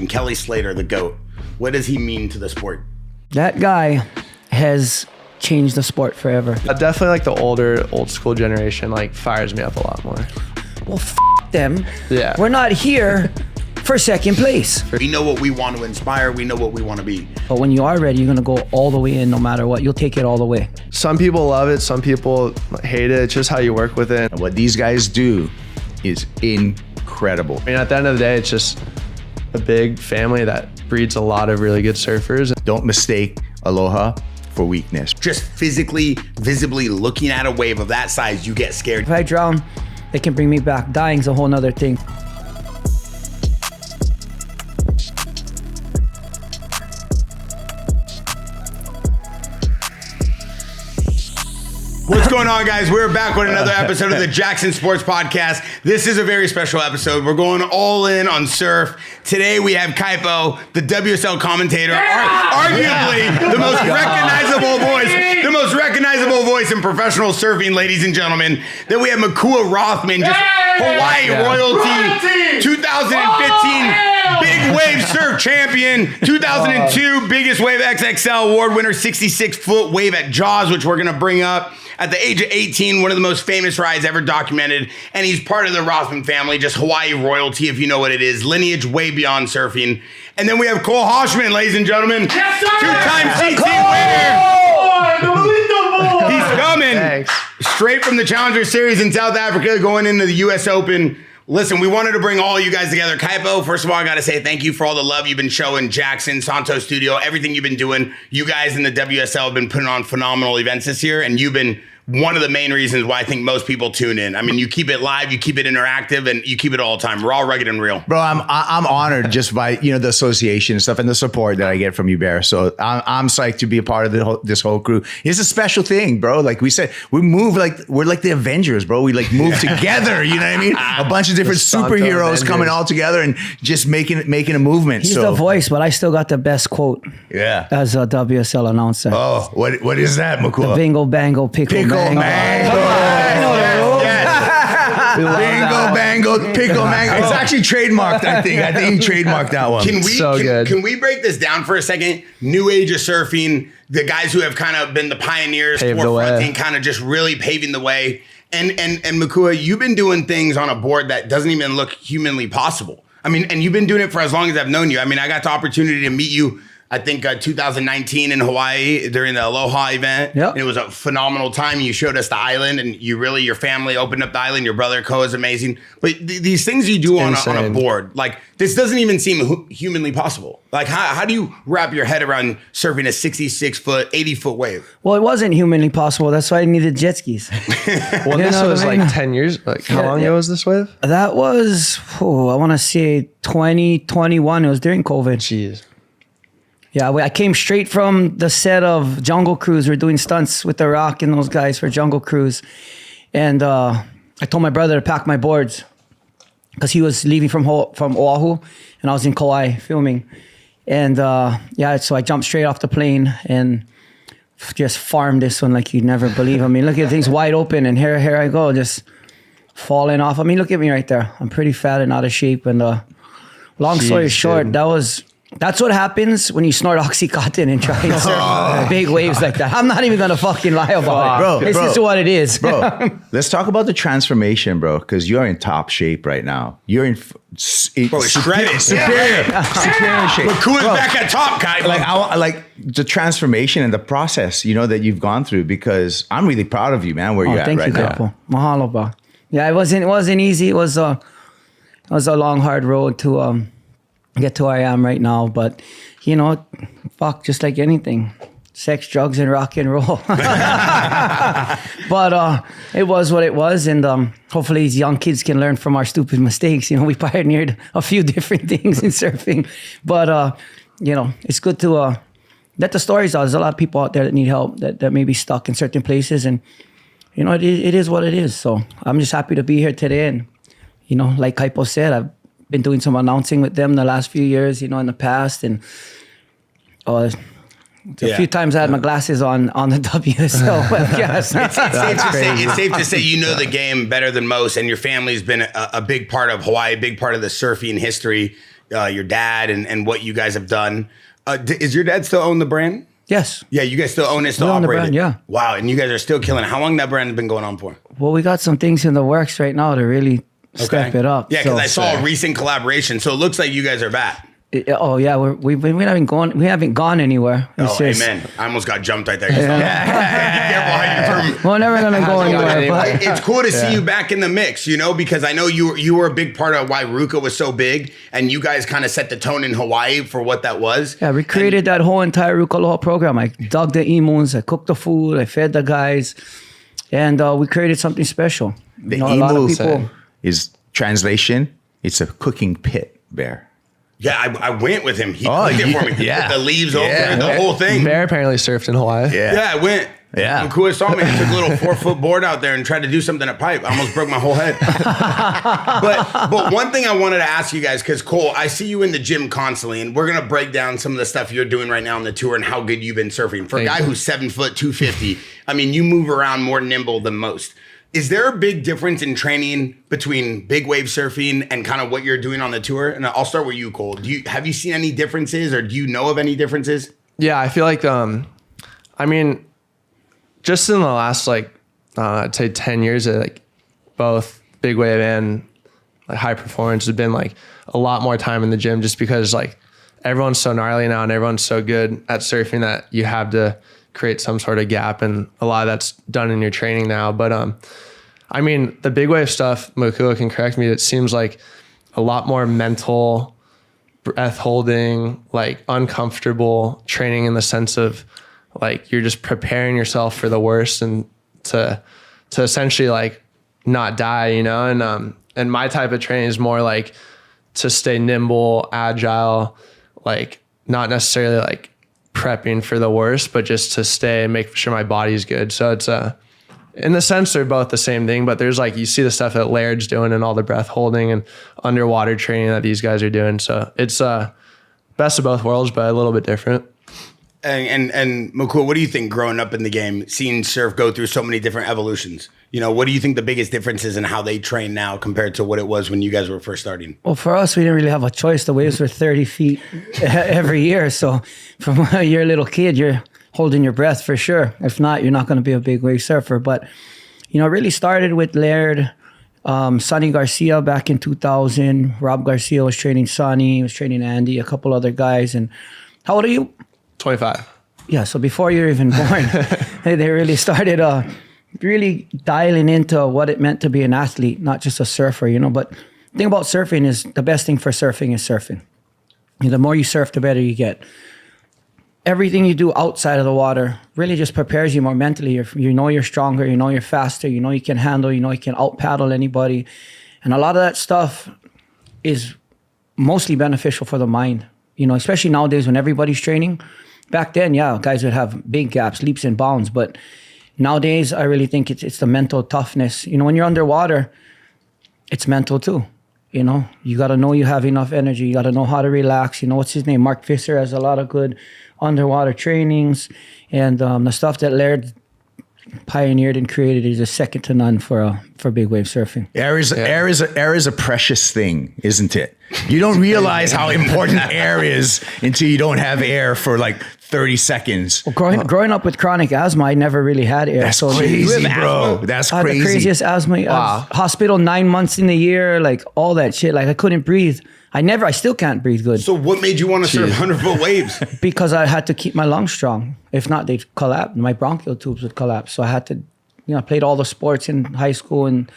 and Kelly Slater, the GOAT. What does he mean to the sport? That guy has changed the sport forever. Definitely like the old school generation like fires me up a lot more. Well, them. Yeah. We're not here for second place. We know what we want to inspire. We know what we want to be. But when you are ready, you're going to go all the way in no matter what. You'll take it all the way. Some people love it. Some people hate it. It's just how you work with it. And what these guys do is incredible. I mean, at the end of the day, it's just a big family that breeds a lot of really good surfers. Don't mistake aloha for weakness. Just physically, visibly looking at a wave of that size, you get scared. If I drown, they can bring me back. Dying's a whole nother thing. What's going on, guys? We're back with another episode of the Jaxxon Sports Podcast. This is a very special episode. We're going all in on surf. Today we have Kaipo, the WSL commentator, arguably the most recognizable voice in professional surfing, ladies and gentlemen. Then we have Makua Rothman, just Hawaii royalty, 2015 Big Wave Surf Champion, 2002 Biggest Wave XXL Award winner, 66-foot wave at Jaws, which we're going to bring up. At the age of 18, one of the most famous rides ever documented, and he's part of the Rothman family, just Hawaii royalty, if you know what it is. Lineage way beyond surfing. And then we have Cole Hoshman, ladies and gentlemen. Yes, sir! Two-time CT winner. He's coming straight from the Challenger Series in South Africa, going into the U.S. Open. Listen, we wanted to bring all you guys together. Kaipo, first of all, I got to say thank you for all the love you've been showing. Jaxxon, Santo Studio, everything you've been doing. You guys in the WSL have been putting on phenomenal events this year, and you've been one of the main reasons why I think most people tune in. I mean, you keep it live, you keep it interactive, and you keep it all the time. Raw, rugged, and real. Bro, I'm honored just by the association and stuff and the support that I get from you, Bear. So I'm psyched to be a part of this whole crew. It's a special thing, bro. Like we said, we move like we're like the Avengers, bro. We like move together. You know what I mean? A bunch of different superheroes coming all together and just making a movement. He's the voice, but I still got the best quote. Yeah. As a WSL announcer. Oh, what is that, Makua? The bingo bango pickle mango. Bingo, bango, pickle, mango. It's actually trademarked, I think. I think he trademarked that one. Can we break this down for a second? New age of surfing, the guys who have kind of been the pioneers, forefronting, kind of just really paving the way. And Makua, you've been doing things on a board that doesn't even look humanly possible. I mean, and you've been doing it for as long as I've known you. I mean, I got the opportunity to meet you, I think 2019 in Hawaii during the Aloha event. Yep. And it was a phenomenal time. You showed us the island, and your family opened up the island. Your brother Ko is amazing. But these things you do on a board, like this doesn't even seem humanly possible. Like how do you wrap your head around surfing a 66-foot, 80-foot wave? Well, it wasn't humanly possible. That's why I needed jet skis. Well, this was like 10 years. Like how long ago was this wave? That was, I want to say 2021. It was during COVID. Jeez. Yeah, I came straight from the set of Jungle Cruise. We're doing stunts with The Rock and those guys for Jungle Cruise. And I told my brother to pack my boards because he was leaving from Oahu and I was in Kauai filming. And so I jumped straight off the plane and just farmed this one like you'd never believe. I mean, look at things wide open and here I go, just falling off. I mean, look at me right there. I'm pretty fat and out of shape. And long story short, that's what happens when you snort Oxycontin and try and surf big waves like that. I'm not even going to fucking lie about it. Bro, this is what it is. Bro, let's talk about the transformation, bro, because you're in top shape right now. You're in superior shape. Makua's back at top, Kai. Like, I like the transformation and the process, that you've gone through, because I'm really proud of you, man, where you're at right now. Thank you, Kaipo. Mahalo, bro. Yeah, it wasn't easy. It was a long, hard road to get to where I am right now, but just like anything, sex, drugs, and rock and roll. But it was what it was, and hopefully these young kids can learn from our stupid mistakes. We pioneered a few different things in surfing, but it's good to let the stories out. There's a lot of people out there that need help, that may be stuck in certain places, and it is what it is. So I'm just happy to be here today, and like Kaipo said, I've been doing some announcing with them the last few years, in the past, and a few times I had my glasses on the WSL webcast. It's safe to say you know the game better than most, and your family's been a big part of Hawaii, a big part of the surfing history. your dad and what you guys have done. Is your dad still own the brand? Yes. Yeah, you guys still own it, still We own the operate brand, it. yeah. Wow, and you guys are still killing it. How long that brand has been going on for? Well, we got some things in the works right now to really step it up. Yeah, because So- I saw a recent collaboration, so it looks like you guys are back. Oh yeah, we haven't gone. We haven't gone anywhere. It's Oh, just- amen. I almost got jumped right there. Be careful how you We're never gonna go anywhere. anywhere. But It's cool to see you back in the mix, you know, because I know you were a big part of why Ruka was so big, and you guys kind of set the tone in Hawaii for what that was. yeah, we created that whole entire Ruka program. I dug the emus, I cooked the food, I fed the guys, and we created something special. The a lot of emu people. is translation. It's a cooking pit, Bear. Yeah, I went with him. He Oh, cooked it for me. He yeah. put the leaves Yeah. over it, the whole thing. Bear apparently surfed in Hawaii. Yeah, I went. Yeah. Makua saw me. He took a little 4-foot board out there and tried to do something at pipe. I almost broke my whole head. but one thing I wanted to ask you guys, because Cole, I see you in the gym constantly, and we're gonna break down some of the stuff you're doing right now on the tour and how good you've been surfing. For a guy who's 7 foot 250, I mean, you move around more nimble than most. Is there a big difference in training between big wave surfing and kind of what you're doing on the tour? And I'll start with you, Cole. Have you seen any differences, or do you know of any differences? Yeah, I feel like, I mean, just in the last, like, I'd say 10 years, like, both big wave and like, high performance has been, like, a lot more time in the gym just because, like, everyone's so gnarly now and everyone's so good at surfing that you have to create some sort of gap, and a lot of that's done in your training now. But, I mean, the big wave stuff, Makua can correct me, it seems like a lot more mental, breath holding, like uncomfortable training in the sense of like you're just preparing yourself for the worst and to essentially like not die, you know? And my type of training is more like to stay nimble, agile, like not necessarily like prepping for the worst, but just to stay and make sure my body's good. So it's in the sense they're both the same thing, but there's like, you see the stuff that Laird's doing and all the breath holding and underwater training that these guys are doing. So it's best of both worlds, but a little bit different. And Makua, what do you think growing up in the game, seeing surf go through so many different evolutions? You know, what do you think the biggest difference is in how they train now compared to what it was when you guys were first starting? Well, for us, we didn't really have a choice. The waves were 30 feet every year. So from when you're a little kid, you're holding your breath for sure. If not, you're not going to be a big wave surfer. But, you know, it really started with Laird, Sonny Garcia back in 2000. Rob Garcia was training Sonny, was training Andy, a couple other guys. And how old are you? 25. Yeah, so before you're even born, they really started really dialing into what it meant to be an athlete, not just a surfer, you know. But the thing about surfing is the best thing for surfing is surfing. You know, the more you surf, the better you get. Everything you do outside of the water really just prepares you more mentally. You know you're stronger, you know you're faster, you know you can handle, you know you can out-paddle anybody. And a lot of that stuff is mostly beneficial for the mind, you know, especially nowadays when everybody's training. Back then, yeah, guys would have big gaps, leaps and bounds. But nowadays, I really think it's the mental toughness. You know, when you're underwater, it's mental too. You know, you got to know you have enough energy. You got to know how to relax. You know, what's his name? Mark Visser has a lot of good underwater trainings. And the stuff that Laird pioneered and created is a second to none for big wave surfing. Air is a precious thing, isn't it? You don't realize how important air is until you don't have air for like 30 seconds. Well, growing up with chronic asthma, I never really had air. That's so crazy, bro. That's I had crazy. the craziest asthma. Wow. Hospital 9 months in the year, like all that shit. Like I couldn't breathe. I still can't breathe good So what made you want to surf 100-foot waves? because I had to keep my lungs strong. If not, they'd collapse. My bronchial tubes would collapse. So I had to, I played all the sports in high school and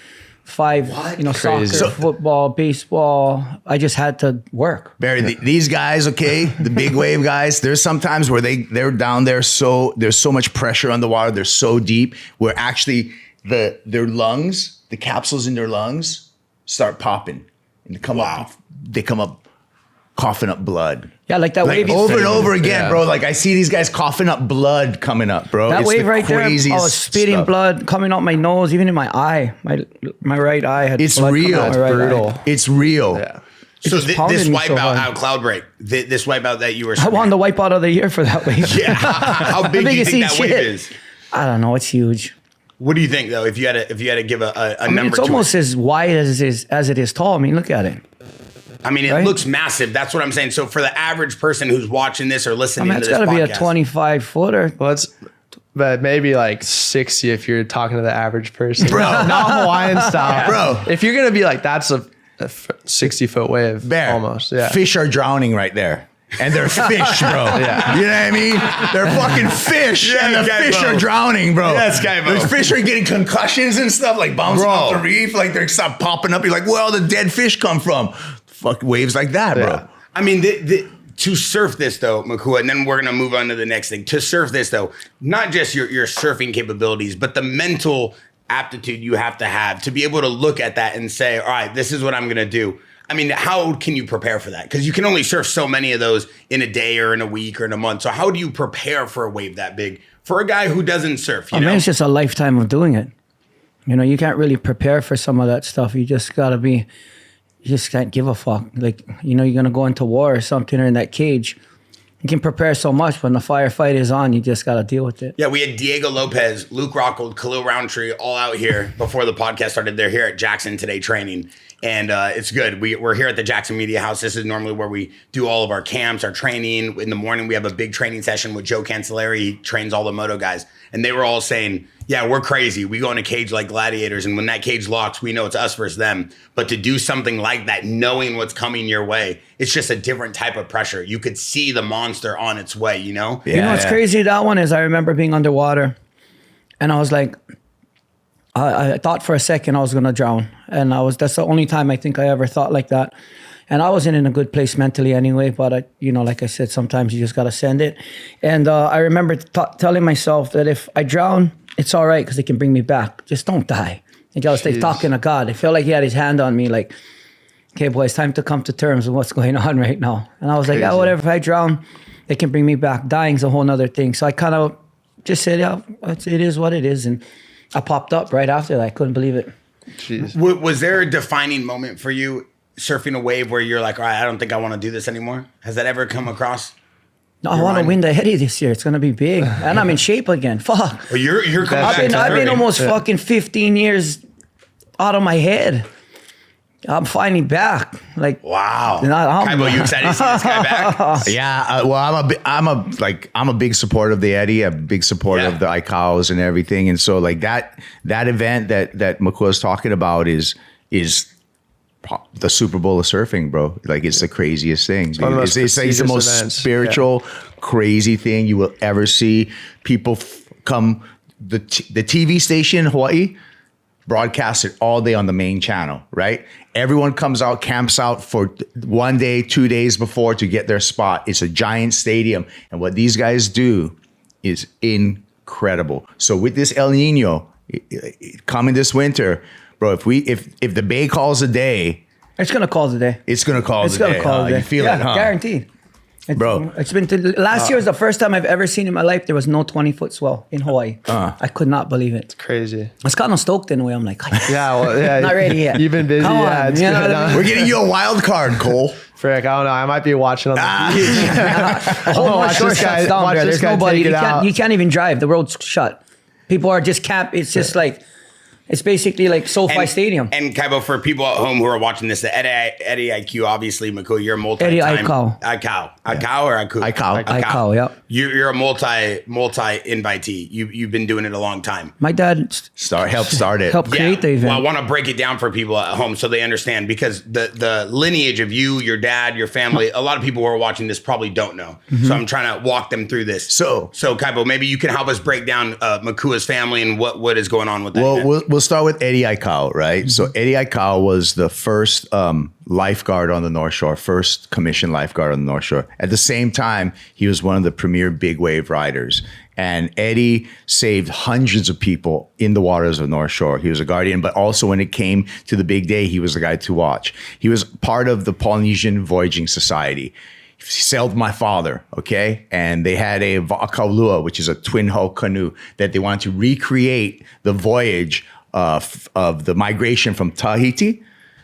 soccer, Crazy. football, baseball. I just had to work. Barry, these guys, okay, the big wave guys, there's sometimes where they're down there, so there's so much pressure on the water, they're so deep, where actually their lungs, the capsules in their lungs start popping. And they come up coughing up blood. Yeah, like that Like wave. over and over again, Yeah. bro. Like I see these guys coughing up blood coming up, bro. That It's wave the right there, I craziest was spitting stuff. blood coming out my nose, even in my eye. My right eye had It's blood coming real. out my It's right brutal. eye. It's real. Yeah. It So just this pounded me wipeout so hard. out Cloud Break, this wipeout that you were I won the wipeout of the year for that wave. Yeah. How big do you biggest think that wave shit. is? I don't know. It's huge. What do you think though? If you had to give a I mean, number it's to almost it? as wide as it is tall. I mean, look at it. I mean, it right? looks massive. That's what I'm saying. So for the average person who's watching this or I listening mean, to it's this got to be a podcast, 25 footer. Well, but maybe like 60 if you're talking to the average person. Bro. Not Hawaiian style. Bro. If you're going to be like, that's a 60-foot wave. Bear, Almost. Yeah. fish are drowning right there. And they're fish, bro. Yeah. You know what I mean? They're fucking fish, Yeah, and the Kaipo. fish are drowning, bro. Yes, Kaipo. The fish are getting concussions and stuff, like bouncing Bro. off the reef, like they're stop popping up. You're like, where all the dead fish come from? Fuck waves like that, bro. Yeah. I mean, to surf this though, Makua, and then we're gonna move on to the next thing. To surf this though, not just your surfing capabilities, but the mental aptitude you have to be able to look at that and say, all right, this is what I'm gonna do. I mean, how can you prepare for that? Because you can only surf so many of those in a day or in a week or in a month. So how do you prepare for a wave that big for a guy who doesn't surf? You know, It's just a lifetime of doing it. You know, you can't really prepare for some of that stuff. You just gotta be. You just can't give a fuck. Like, you know, you're gonna go into war or something or in that cage. You can prepare so much, but when the firefight is on, you just gotta deal with it. Yeah, we had Diego Lopez, Luke Rockhold, Khalil Roundtree all out here before the podcast started. They're here at Jaxxon today training. And it's good. We're here at the Jaxxon Media House. This is normally where we do all of our camps, our training. In the morning, we have a big training session with Joe Cancelleri. He trains all the moto guys. And they were all saying, yeah, we're crazy. We go in a cage like gladiators. And when that cage locks, we know it's us versus them. But to do something like that, knowing what's coming your way, it's just a different type of pressure. You could see the monster on its way, you know? You know what's crazy? That one is I remember being underwater and I was like, I thought for a second I was going to drown. And that's the only time I think I ever thought like that. And I wasn't in a good place mentally anyway, but like I said, sometimes you just got to send it. And I remember telling myself that if I drown, it's all right because they can bring me back. Just don't die. And I was like talking to God. I felt like he had his hand on me like, okay, boy, it's time to come to terms with what's going on right now. And I was like, yeah, whatever, if I drown, they can bring me back. Dying's a whole nother thing. So I kind of just said, yeah, it is what it is. And I popped up right after that. I couldn't believe it. Jeez. Was there a defining moment for you surfing a wave where you're like, all right, I don't think I want to do this anymore? Has that ever come across? No, I want to win the Eddie this year. It's going to be big. And I'm in shape again. Fuck. Well, you're coming back I've to been surfing. almost fucking 15 years out of my head. I'm finally back. Like, Wow. I'm- Kaipo, you excited to see this guy back? Yeah, well, I'm a big supporter of the Eddie, a big supporter Yeah. of the ICAOs and everything, and so like that event that Makua is talking about is the Super Bowl of surfing, bro. Like it's the craziest thing. one of the It's most the prestigious most events. spiritual, crazy thing you will ever see. People come the TV station in Hawaii broadcast it all day on the main channel, right? Everyone comes out, camps out for 1 day, 2 days before to get their spot. It's a giant stadium. And what these guys do is incredible. So with this El Nino coming this winter, bro, if the Bay calls a day, it's going to call today. it's going to call It's the going day. to call huh? today. You feel yeah, it, huh? guaranteed. Bro. It's been last year was the first time I've ever seen in my life there was no 20-foot swell in Hawaii. I could not believe it. Crazy. I was kind of stoked in a way. I'm like, Yeah, well, yeah. not ready yet. You've been busy. Come yeah, on, it's you know good, what I huh? mean? We're getting you a wild card, Cole. Frick, I don't know. I might be watching on the beach. Whole watch shore this guy- shuts down watch there. this There's guy nobody. take it out. You can't even drive. The road's shut. People are just camp. It's just like, it's basically like SoFi Stadium. And Kaipo, for people at home who are watching this, the Eddie IQ, obviously, Makua, you're a multi-time. Eddie Aikau. Aikau or Aiku? Aikau, yeah. You're a multi-invitee. You've been doing it a long time. My dad Help start it. helped create the event. Well, I want to break it down for people at home so they understand, because the lineage of you, your dad, your family, a lot of people who are watching this probably don't know. So I'm trying to walk them through this. So Kaipo, maybe you can help us break down Makua's family and what is going on with that. Well, we'll start with Eddie Aikau, right? So Eddie Aikau was the first lifeguard on the North Shore, first commissioned lifeguard on the North Shore. At the same time, he was one of the premier big wave riders. And Eddie saved hundreds of people in the waters of the North Shore. He was a guardian, but also when it came to the big day, he was the guy to watch. He was part of the Polynesian Voyaging Society. He sailed my father, okay? And they had a Va'akaulua, which is a twin hull canoe that they wanted to recreate the voyage of the migration from Tahiti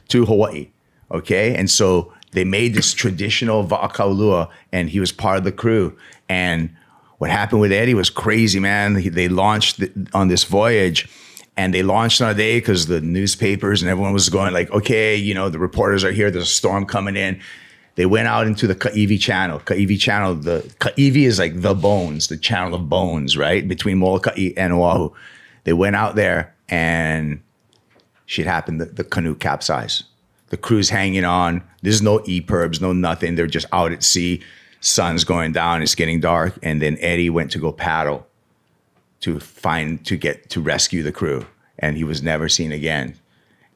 to Hawaii, okay? And so they made this traditional Va'akaulua, and he was part of the crew. And what happened with Eddie was crazy, man. They launched on this voyage, And they launched on a day because the newspapers and everyone was going like, okay, you know, the reporters are here. There's a storm coming in. They went out into the Kaivi channel. The Kaivi is like the bones, the channel of bones, right? Between Molokai and Oahu. They went out there and shit happened. The canoe capsized. The crew's hanging on. There's no EPIRBs, no nothing. They're just out at sea. Sun's going down. It's getting dark. And then Eddie went to go paddle to rescue the crew, and he was never seen again.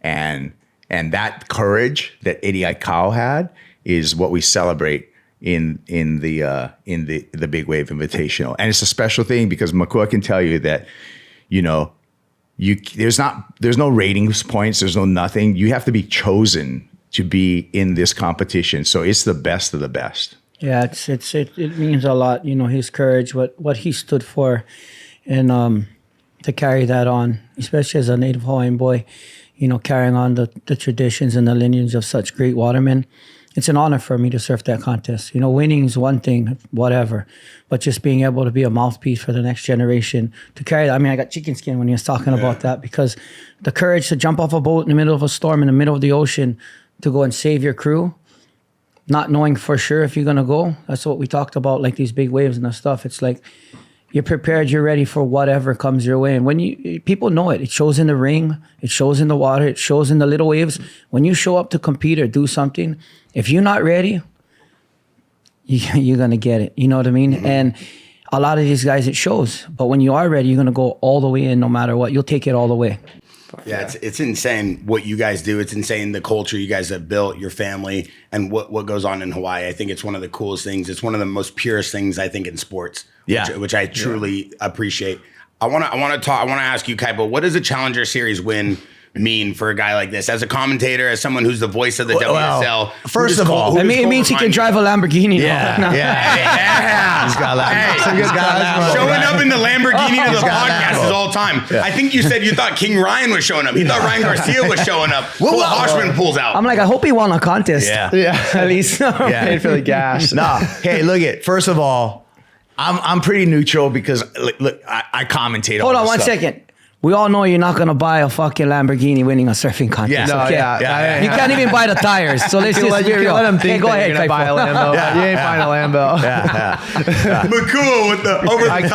And that courage that Eddie Aikau had is what we celebrate in the Big Wave Invitational. And it's a special thing because Makua can tell you that, you know, there's no ratings points, there's no nothing. You have to be chosen to be in this competition. So it's the best of the best. Yeah, it means a lot, you know, his courage, what he stood for. And to carry that on, especially as a native Hawaiian boy, you know, carrying on the traditions and the lineage of such great watermen. It's an honor for me to surf that contest. You know, winning is one thing, whatever, but just being able to be a mouthpiece for the next generation to carry that. I mean, I got chicken skin when he was talking about that, because the courage to jump off a boat in the middle of a storm, in the middle of the ocean, to go and save your crew, not knowing for sure if you're going to go. That's what we talked about, like these big waves and the stuff. It's like, you're prepared, you're ready for whatever comes your way. And when people know it, it shows in the ring, it shows in the water, it shows in the little waves. When you show up to compete or do something, if you're not ready, you're going to get it. You know what I mean? Mm-hmm. And a lot of these guys, it shows. But when you are ready, you're going to go all the way in no matter what. You'll take it all the way. Yeah, it's insane what you guys do. It's insane the culture you guys have built, your family, and what goes on in Hawaii. I think it's one of the coolest things. It's one of the most purest things, I think, in sports. Yeah, which I truly appreciate. I want to ask you, Kaipo, what does a Challenger Series win mean for a guy like this? As a commentator, as someone who's the voice of the WSL. First of all, it means he can drive a Lamborghini. Yeah. He's got Lamborghini. Showing up in the Lamborghini to the podcast is all time. Yeah. I think you said you thought King Ryan was showing up. He thought Ryan Garcia was showing up. Well, Hoshman pulls out. I'm like, I hope he won a contest. Yeah. At least. Paid for the gas. Nah. Hey, look it. First of all, I'm pretty neutral because look, I commentate. Hold on one second. We all know you're not going to buy a fucking Lamborghini winning a surfing contest. Yeah, you can't even buy the tires. So let's just be real. Let him think go ahead, you're going to buy a Lambo. You ain't buying a Lambo. Makua with the over the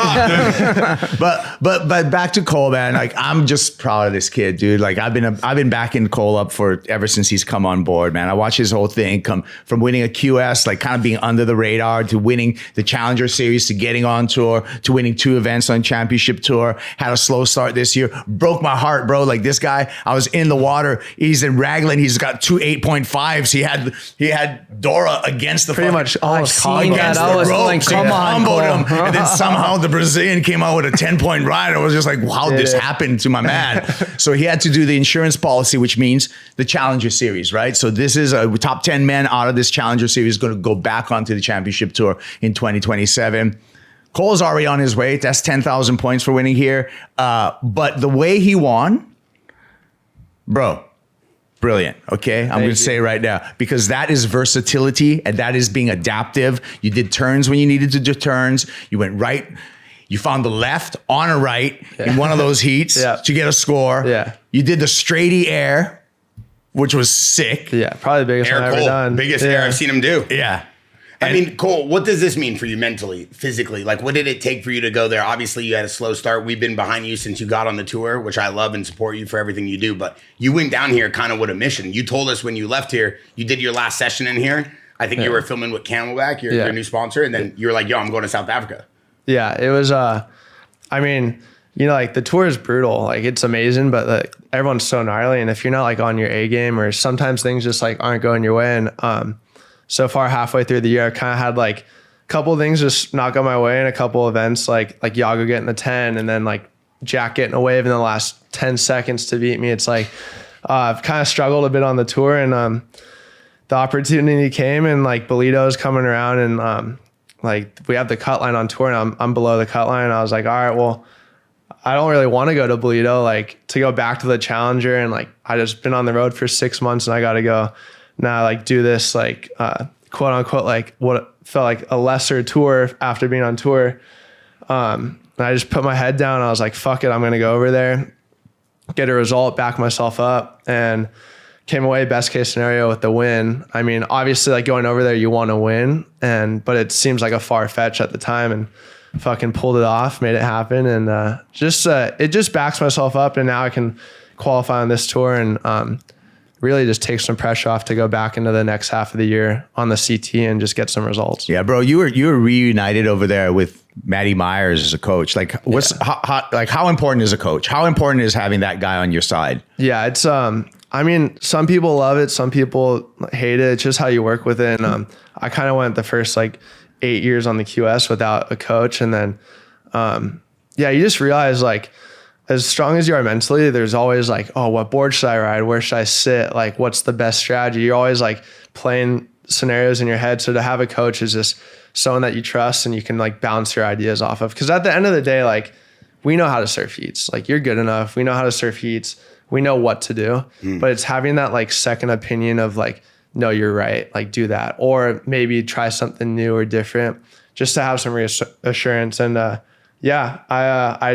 top. But back to Cole, man. Like, I'm just proud of this kid, dude. Like, I've been backing Cole up ever since he's come on board, man. I watched his whole thing come from winning a QS, like kind of being under the radar, to winning the Challenger Series, to getting on tour, to winning 2 events on Championship Tour. Had a slow start this year. Broke my heart, bro. Like, this guy, I was in the water. He's in Raglan. He's got 2 8.5s. He had Dora against the pretty much almost against the ropes. Come on, him. And then somehow the Brazilian came out with a 10-point ride. I was just like, how did this happen to my man? So he had to do the insurance policy, which means the Challenger Series, right? So this is a top 10 men out of this Challenger Series going to go back onto the Championship Tour in 2027. Cole's already on his way. That's 10,000 points for winning here. But the way he won, bro, brilliant. Okay, I'm going to say right now, because that is versatility and that is being adaptive. You did turns when you needed to do turns. You went right. You found the left on a right in one of those heats to get a score. Yeah. You did the straighty air, which was sick. Yeah, probably the biggest one I've ever done. Biggest air I've seen him do. Yeah. I mean, Cole, what does this mean for you mentally, physically? Like, what did it take for you to go there? Obviously, you had a slow start. We've been behind you since you got on the tour, which I love and support you for everything you do. But you went down here kind of with a mission. You told us when you left here, you did your last session in here. I think you were filming with Camelback, your new sponsor. And then you were like, yo, I'm going to South Africa. Yeah, it was, I mean, you know, like the tour is brutal. Like, it's amazing, but like everyone's so gnarly. And if you're not like on your A game, or sometimes things just like aren't going your way. And, so far, halfway through the year, I kind of had like a couple of things just knock on my way, and a couple events like Yago getting the 10, and then like Jack getting a wave in the last 10 seconds to beat me. It's like I've kind of struggled a bit on the tour, and the opportunity came, and like Bolito's coming around, and like we have the cut line on tour, and I'm below the cut line. And I was like, all right, well, I don't really want to go to Bolito, like to go back to the Challenger, and like I just been on the road for 6 months, and I got to go now, like do this like quote unquote like what felt like a lesser tour after being on tour. And I just put my head down. I was like, fuck it, I'm gonna go over there. get a result, back myself up, and came away best case scenario with the win. I mean, obviously, like going over there, you want to win, but it seems like a far fetch at the time, and fucking pulled it off, made it happen, and it just backs myself up, and now I can qualify on this tour and really just take some pressure off to go back into the next half of the year on the CT and just get some results. Yeah, bro, you were reunited over there with Matty Myers as a coach. Like, how important is a coach? How important is having that guy on your side? Yeah, it's I mean, some people love it, some people hate it. It's just how you work with it. And I kind of went the first like 8 years on the QS without a coach, and then you just realize like, as strong as you are mentally, there's always like, oh, what board should I ride? Where should I sit? Like, what's the best strategy? You're always like playing scenarios in your head. So to have a coach is just someone that you trust and you can like bounce your ideas off of. Because at the end of the day, like, we know how to surf heats. Like, you're good enough. We know how to surf heats. We know what to do. But it's having that like second opinion of like, no, you're right. Like, do that. Or maybe try something new or different just to have some reassurance. And I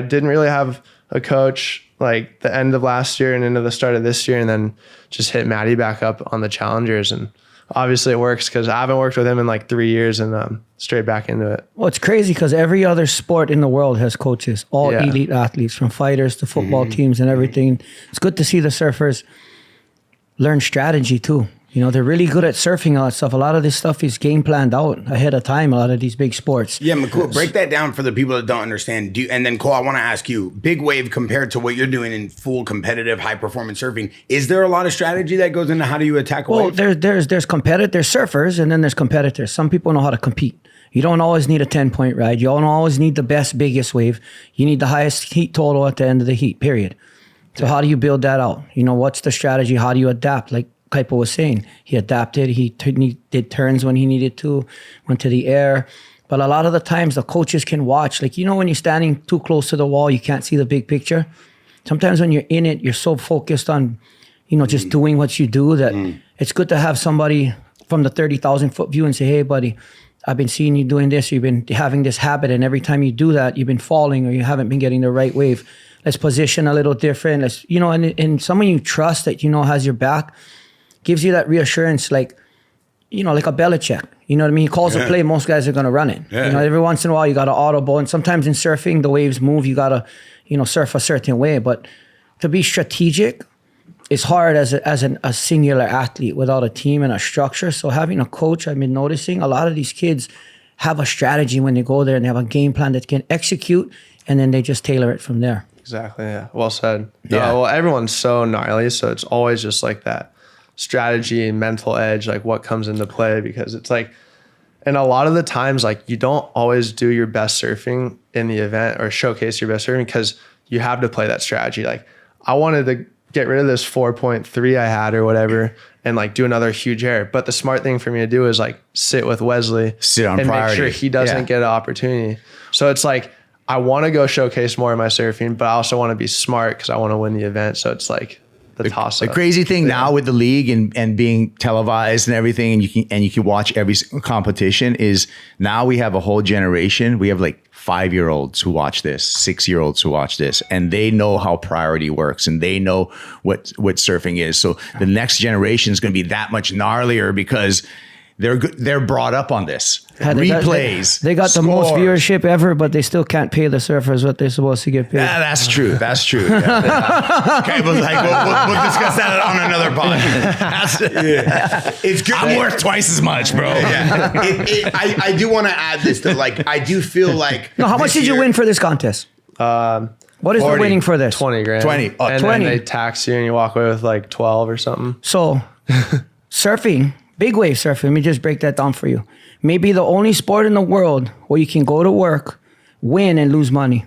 didn't really have a coach like the end of last year and into the start of this year, and then just hit Matty back up on the challengers. And obviously it works because I haven't worked with him in like 3 years, and straight back into it. Well, it's crazy because every other sport in the world has coaches, all elite athletes, from fighters to football teams and everything. It's good to see the surfers learn strategy too. You know, they're really good at surfing all that stuff. A lot of this stuff is game planned out ahead of time, a lot of these big sports. Yeah, Makua, break that down for the people that don't understand. And then, Cole, I want to ask you, big wave compared to what you're doing in full competitive high-performance surfing, is there a lot of strategy that goes into how do you attack a wave? Well, there's surfers, and then there's competitors. Some people know how to compete. You don't always need a 10-point ride. You don't always need the best, biggest wave. You need the highest heat total at the end of the heat, period. So how do you build that out? You know, what's the strategy? How do you adapt? Like Kaipo was saying, he adapted. He did turns when he needed to, went to the air. But a lot of the times the coaches can watch. Like, you know, when you're standing too close to the wall, you can't see the big picture. Sometimes when you're in it, you're so focused on, you know, just doing what you do that it's good to have somebody from the 30,000 foot view and say, hey, buddy, I've been seeing you doing this. You've been having this habit. And every time you do that, you've been falling or you haven't been getting the right wave. Let's position a little different. Let's, you know, and someone you trust that, you know, has your back, gives you that reassurance, like, you know, like a Belichick. You know what I mean? He calls a play, most guys are going to run it. Yeah. You know, every once in a while, you got to audible. And sometimes in surfing, the waves move. You got to, you know, surf a certain way. But to be strategic is hard as a singular athlete without a team and a structure. So having a coach, I've been noticing a lot of these kids have a strategy when they go there and they have a game plan that can execute, and then they just tailor it from there. Exactly, yeah. Well said. Yeah. Well, everyone's so gnarly, so it's always just like that strategy and mental edge, like what comes into play, because it's like, and a lot of the times, like, you don't always do your best surfing in the event or showcase your best surfing because you have to play that strategy. Like, I wanted to get rid of this 4.3 I had or whatever and like do another huge air. But the smart thing for me to do is like sit with Wesley, sit on and priority, make sure he doesn't get an opportunity. So it's like, I want to go showcase more of my surfing, but I also want to be smart because I want to win the event. So it's like the toss up. The crazy thing now with the league and being televised and everything, and you can watch every competition, is now we have a whole generation. We have like 5-year-olds who watch this, 6-year-olds who watch this, and they know how priority works and they know what surfing is. So the next generation is going to be that much gnarlier because they're brought up on this. Replays. They got the most viewership ever, but they still can't pay the surfers what they're supposed to get paid. Yeah, that's true. That's true. Yeah. Okay, but like we'll discuss that on another pod. It's good. I'm worth twice as much, bro. Yeah. I do want to add this though. Like, I do feel like. No, how much did you win for this contest? What is 40, the winning for this? 20 grand. 20. Oh, and 20. then they tax you and you walk away with like 12 or something. So, surfing, big wave surfing, let me just break that down for you. Maybe the only sport in the world where you can go to work, win, and lose money.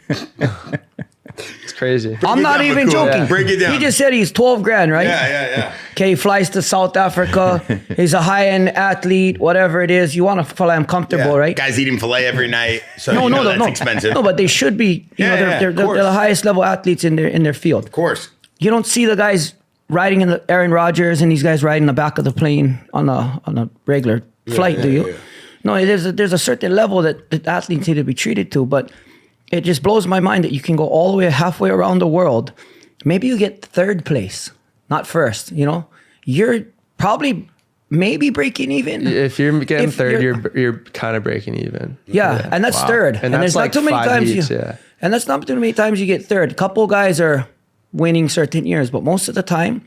It's crazy. I'm not even joking. Yeah. Break it down. He just said he's 12 grand, right? Yeah. Okay, he flies to South Africa. He's a high-end athlete, whatever it is. You want to fly him comfortable, right? Guys eating filet every night. So No, that's expensive. No, but they should be. They're the highest level athletes in their field. Of course. You don't see the guys riding in the Aaron Rodgers and these guys riding in the back of the plane on a regular flight, do you? Yeah. No, there's a certain level that athletes need to be treated to, but it just blows my mind that you can go all the way halfway around the world. Maybe you get third place, not first, you know? You're probably maybe breaking even. If you're getting If third, you're- you're kind of breaking even. Yeah, and that's third. And that's there's like not too many 5 times heats, you, yeah. and that's not too many times you get third. A couple guys are winning certain years, but most of the time,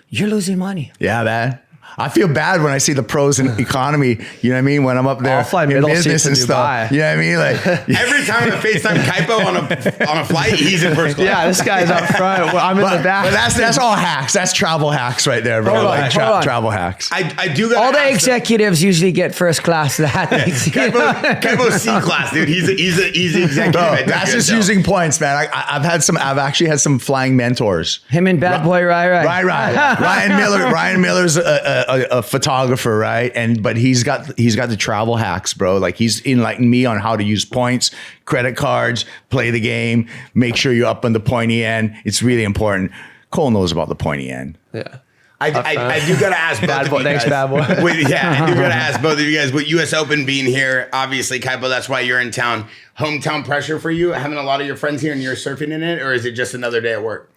you're losing money. Yeah, man. I feel bad when I see the pros in economy. You know what I mean? When I'm up there I'll fly in middle business seat to and stuff. Dubai. You know what I mean? Like Every time I FaceTime Kaipo on a flight, he's in first class. Yeah, this guy's up front. Well, I'm in the back. but that's all hacks. That's travel hacks right there, bro. Hold on, Like hold on. travel hacks. I do got All the executives usually get first class athletes. Kaipo's C class, dude. He's the executive. Bro, at that's Degidio. just using points, man. I've actually had some flying mentors. Him and Bad Boy Rai. Right. Ryan Miller's a photographer, right? But he's got the travel hacks, bro. Like he's enlightened me on how to use points, credit cards, play the game, make sure you're up on the pointy end. It's really important. Cole knows about the pointy end. Yeah. I do gotta ask both Bad of boy. you Thanks, guys. bad boy. I do gotta ask both of you guys. With U.S. Open being here, obviously, Kaipo, that's why you're in town. Hometown pressure for you, having a lot of your friends here and you're surfing in it, or is it just another day at work?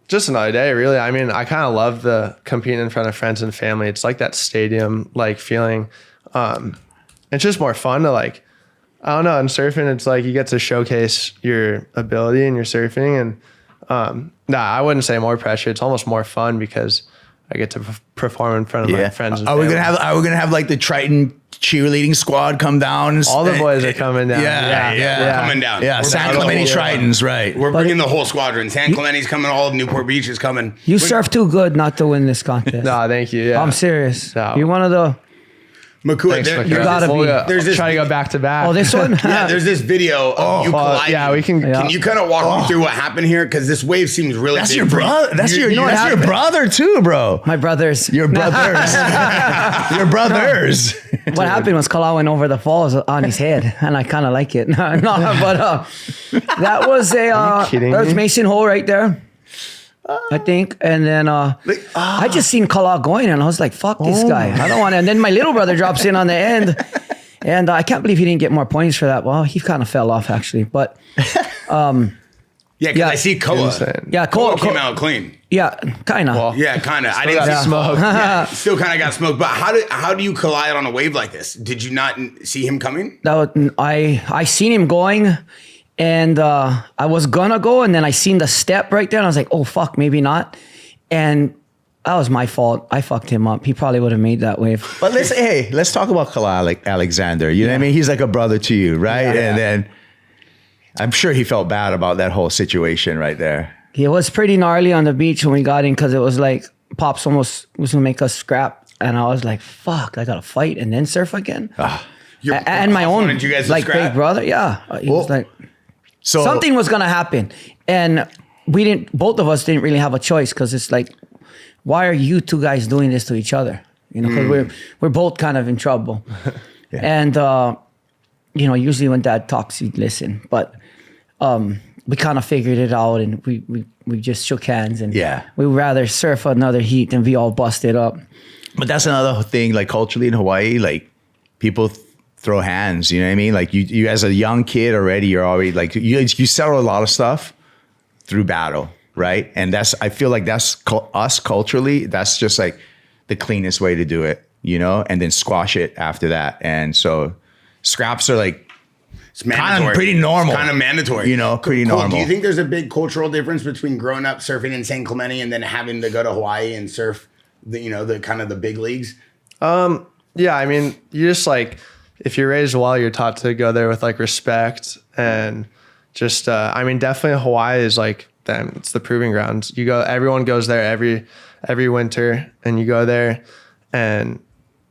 Just another day, really. I mean, I kind of love the competing in front of friends and family. It's like that stadium like feeling. It's just more fun to like, I don't know. In surfing, it's like you get to showcase your ability in your surfing, and I wouldn't say more pressure. It's almost more fun because I get to perform in front of my friends. And Are we family. gonna have like the Triton cheerleading squad come down? And All the boys are coming down. Yeah. Coming down. Yeah, We're San bringing the Clemente whole- Tritons, right? We're bringing the whole squadron. San Clemente's coming. All of Newport Beach is coming. You surf too good not to win this contest. No, thank you. Yeah. I'm serious. No. You're one of the. Makua, Thanks, there- Makua. You gotta be. There's this- try to go back to back. Oh, this one. yeah, there's this video of you colliding. yeah, we can. Yeah. Can you kind of walk me through what happened here? Because this wave seems really That's big your for you. brother. That's You- your you know what that's your happened? brother too, bro. My brothers. Your brothers. Your brothers. What happened was Kala went over the falls on his head, and I kind of like it. But that was kidding that was me? Mason Hole right there, I think. And then I just seen Kala going, and I was like, "Fuck this guy! I don't want to." And then my little brother drops in on the end, and I can't believe he didn't get more points for that. Well, he kind of fell off actually, but Yeah, because Yeah. I see Koa. Insane. yeah, Koa Cole came out clean. yeah, kind of. Well, Yeah, kind of. I Still didn't got see smoked. Yeah, still kind of got smoked. But how do you collide on a wave like this? Did you not see him coming? I seen him going, and I was gonna go, and then I seen the step right there, and I was like, "Oh fuck, maybe not." And that was my fault. I fucked him up. He probably would have made that wave. But let's talk about Kalal Alexander. You know what I mean? He's like a brother to you, right? Yeah. And then I'm sure he felt bad about that whole situation right there. It was pretty gnarly on the beach when we got in because it was like Pops almost was gonna make us scrap, and I was like, "Fuck, I gotta fight and then surf again." And my Pops own wanted you guys to like scrap? big brother, yeah. He was like, So something was gonna happen, and we didn't. Both of us didn't really have a choice because it's like, why are you two guys doing this to each other? You know, because we're both kind of in trouble, and you know, usually when Dad talks, he'd listen, but we kind of figured it out, and we just shook hands, and we'd rather surf another heat than be all busted up. But that's another thing, like culturally in Hawaii, like people throw hands, you know what I mean? Like you as a young kid already, you're already like, you settle a lot of stuff through battle, right? And I feel like that's us culturally, that's just like the cleanest way to do it, you know? And then squash it after that. And so scraps are like, It's mandatory. kind of pretty normal. Kind of mandatory. You know, pretty Cole, normal. Do you think there's a big cultural difference between growing up surfing in San Clemente and then having to go to Hawaii and surf the kind of the big leagues? Yeah, I mean, you just like, if you're raised well, you're taught to go there with like respect and just, I mean, definitely Hawaii is like, it's the proving grounds. Everyone goes there every winter, and you go there, and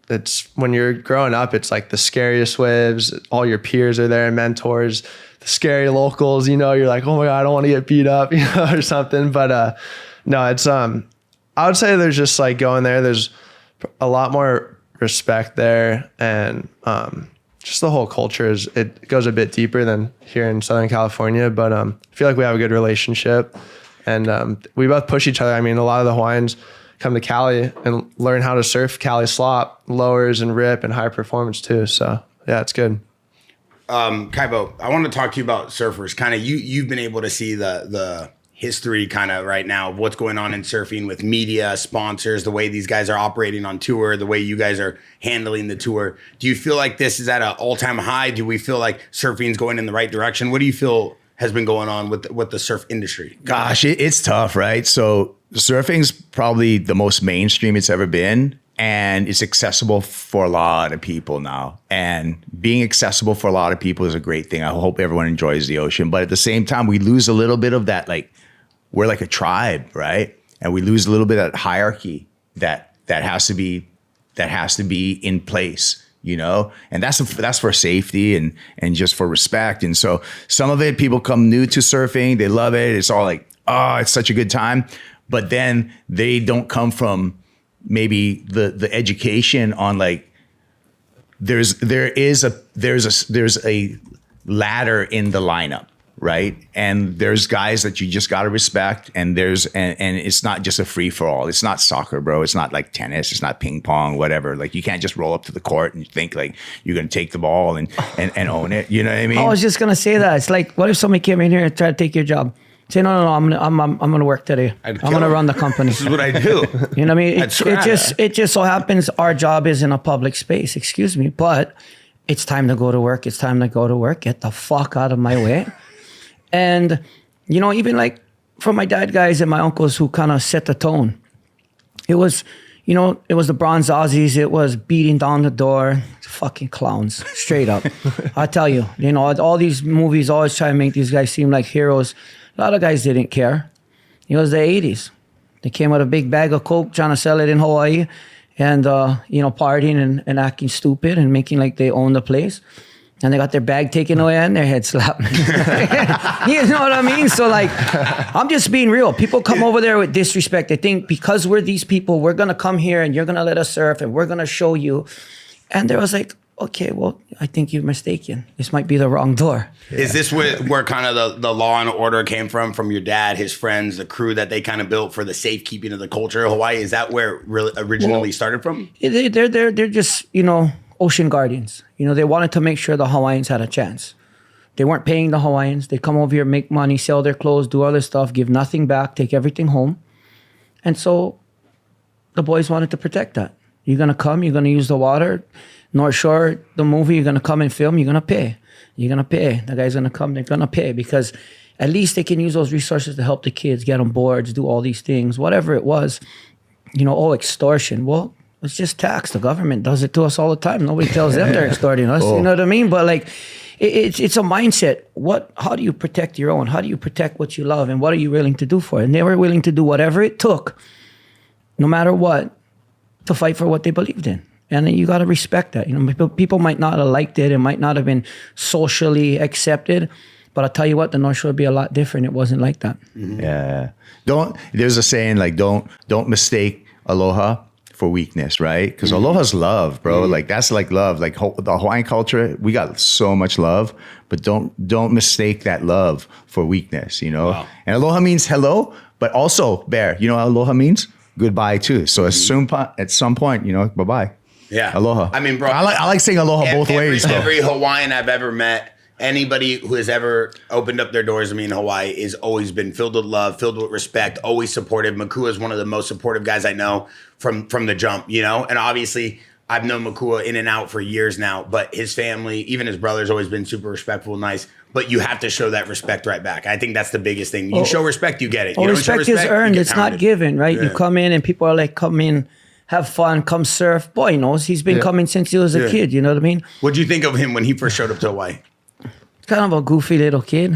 it's when you're growing up, it's like the scariest waves. All your peers are there, mentors, the scary locals, you know, you're like, oh my God, I don't want to get beat up, you know, or something. But no, it's, I would say there's just like going there, there's a lot more respect there, and just the whole culture it goes a bit deeper than here in Southern California, but I feel like we have a good relationship, and we both push each other. I mean, a lot of the Hawaiians come to Cali and learn how to surf Cali slop, lowers and rip and high performance too. So yeah, it's good. Kaipo, I want to talk to you about surfers. Kind of, you've been able to see the history kind of right now of what's going on in surfing with media, sponsors, the way these guys are operating on tour, the way you guys are handling the tour. Do you feel like this is at an all-time high? Do we feel like surfing's going in the right direction? What do you feel has been going on with the surf industry? Gosh, it's tough, right? So surfing's probably the most mainstream it's ever been. And it's accessible for a lot of people now. And being accessible for a lot of people is a great thing. I hope everyone enjoys the ocean. But at the same time, we lose a little bit of that, like, we're like a tribe, right? And we lose a little bit of that hierarchy that has to be in place, you know? And that's for safety and just for respect. And so some of it, people come new to surfing, they love it. It's all like, oh, it's such a good time. But then they don't come from maybe the education on like there's a ladder in the lineup, right? And there's guys that you just got to respect, and it's not just a free for all. It's not soccer, bro. It's not like tennis. It's not ping pong, whatever. Like you can't just roll up to the court and think like you're gonna take the ball and own it. You know what I mean? I was just gonna say that. It's like, what if somebody came in here and tried to take your job? Say no, I'm gonna work today. I'm gonna run the company. This is what I do. You know what I mean? It just so happens our job is in a public space. Excuse me, but it's time to go to work. It's time to go to work. Get the fuck out of my way. And, you know, even like from my dad guys and my uncles who kind of set the tone, it was the Bronze Aussies. It was beating down the door. Fucking clowns, straight up. I tell you, you know, all these movies always try to make these guys seem like heroes. A lot of guys didn't care. It was the 80s. They came with a big bag of Coke trying to sell it in Hawaii and, partying and acting stupid and making like they own the place. And they got their bag taken away and their head slapped. You know what I mean? So like, I'm just being real. People come over there with disrespect. They think because we're these people, we're going to come here and you're going to let us surf and we're going to show you. And there was like, okay, well, I think you're mistaken. This might be the wrong door. Yeah. Is this where kind of the law and order came from your dad, his friends, the crew that they kind of built for the safekeeping of the culture of Hawaii? Is that where it really originally started from? They're just, ocean guardians. They wanted to make sure the Hawaiians had a chance. They weren't paying the Hawaiians. They come over here, make money, sell their clothes, do other stuff, give nothing back, take everything home. And so the boys wanted to protect that. You're going to come, you're going to use the water. North Shore, the movie, you're going to come and film, you're going to pay. You're going to pay. The guy's going to come, they're going to pay because at least they can use those resources to help the kids, get on boards, do all these things, whatever it was. Extortion. Well, it's just tax. The government does it to us all the time. Nobody tells them they're extorting us. You know what I mean? But like, it's a mindset. How do you protect your own? How do you protect what you love? And what are you willing to do for it? And they were willing to do whatever it took, no matter what, to fight for what they believed in. And you got to respect that. People might not have liked it. It might not have been socially accepted. But I'll tell you what, the North Shore would be a lot different. It wasn't like that. Mm-hmm. Yeah. There's a saying like, don't mistake aloha for weakness, right? Because aloha's love, bro. Mm-hmm. Like that's like love. Like the Hawaiian culture, we got so much love, but don't mistake that love for weakness, Wow. And aloha means hello, but also, Bear, you know what aloha means? Goodbye too. So at some point, bye-bye. Yeah. Aloha. I mean, bro. I like saying aloha both ways. Every Hawaiian I've ever met, anybody who has ever opened up their doors to me in Hawaii has always been filled with love, filled with respect, always supportive. Makua is one of the most supportive guys I know from the jump, And obviously, I've known Makua in and out for years now, but his family, even his brother's always been super respectful, nice. But you have to show that respect right back. I think that's the biggest thing. You show respect, you get it. Well, respect is earned. It's not given, right? Yeah. You come in and people are like, come in, have fun, come surf. Boy knows he's been coming since he was a kid. You know what I mean? What do you think of him when he first showed up to Hawaii? Kind of a goofy little kid.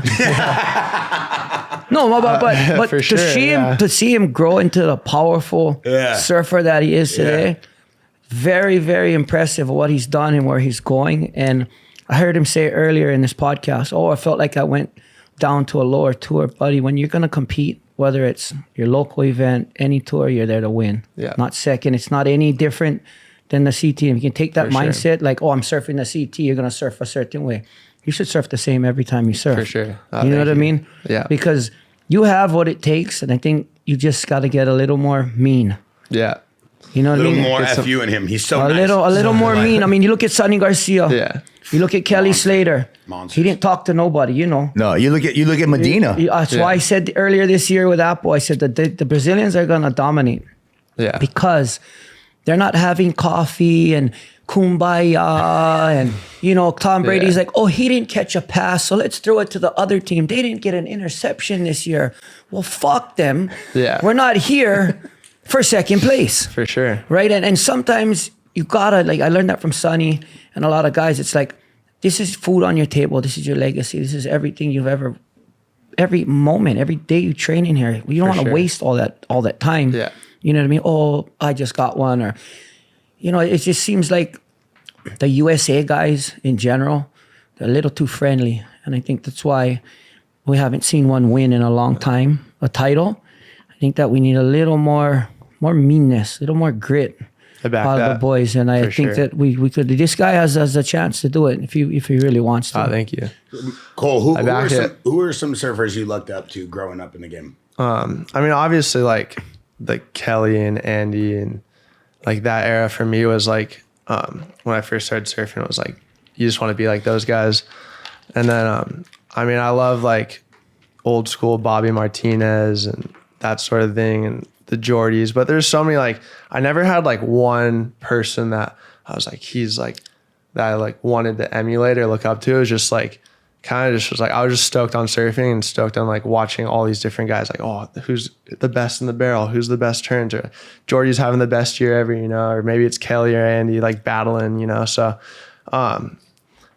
No, but to sure, see him grow into the powerful surfer that he is today, very, very impressive what he's done and where he's going. And I heard him say earlier in this podcast, I felt like I went down to a lower tour. Buddy, when you're going to compete, whether it's your local event, any tour, you're there to win. Yeah. Not second. It's not any different than the CT. If you can take that mindset, like, I'm surfing the CT, you're going to surf a certain way. You should surf the same every time you surf. For sure. You know what I mean? Yeah. Because you have what it takes, and I think you just got to get a little more mean. Yeah. You know what A I little mean? more FU in him. He's so A nice. little more mean. I mean, you look at Sonny Garcia. Yeah. You look at Kelly Slater. Monsters. He didn't talk to nobody, you know. No, you look at Medina. That's why I said earlier this year with Apple, I said that the Brazilians are gonna dominate Yeah. because they're not having coffee and kumbaya and you know Tom Brady's like, oh, he didn't catch a pass, so let's throw it to the other team. They didn't get an interception this year. Well, fuck them. Yeah. We're not here for second place. For sure. Right? And sometimes you gotta, like, I learned that from Sonny and a lot of guys. It's like, this is food on your table. This is your legacy. This is everything you've ever, every moment, every day you train in here. You don't want to sure. waste all that time. Yeah. You know what I mean? Oh, I just got one. Or, you know, it just seems like the USA guys in general, they're a little too friendly. And I think that's why we haven't seen one win in a long time, a title. I think that we need a little more meanness, a little more grit out of the boys. And I think that we could, this guy has a chance to do it if he really wants to. Oh, thank you. Cole, who back are some surfers you looked up to growing up in the game? I mean, obviously, like Kelly and Andy and like that era for me was like when I first started surfing, it was like you just want to be like those guys. And then I mean, I love like old school Bobby Martinez and that sort of thing and the Geordies. But there's so many, like, I never had like one person that I was like, he's like that I like wanted to emulate or look up to. It was just like kind of just was like, I was just stoked on surfing and stoked on like watching all these different guys, like, oh, who's the best in the barrel, who's the best turns, or Jordy's having the best year ever, you know, or maybe it's Kelly or Andy like battling, you know. So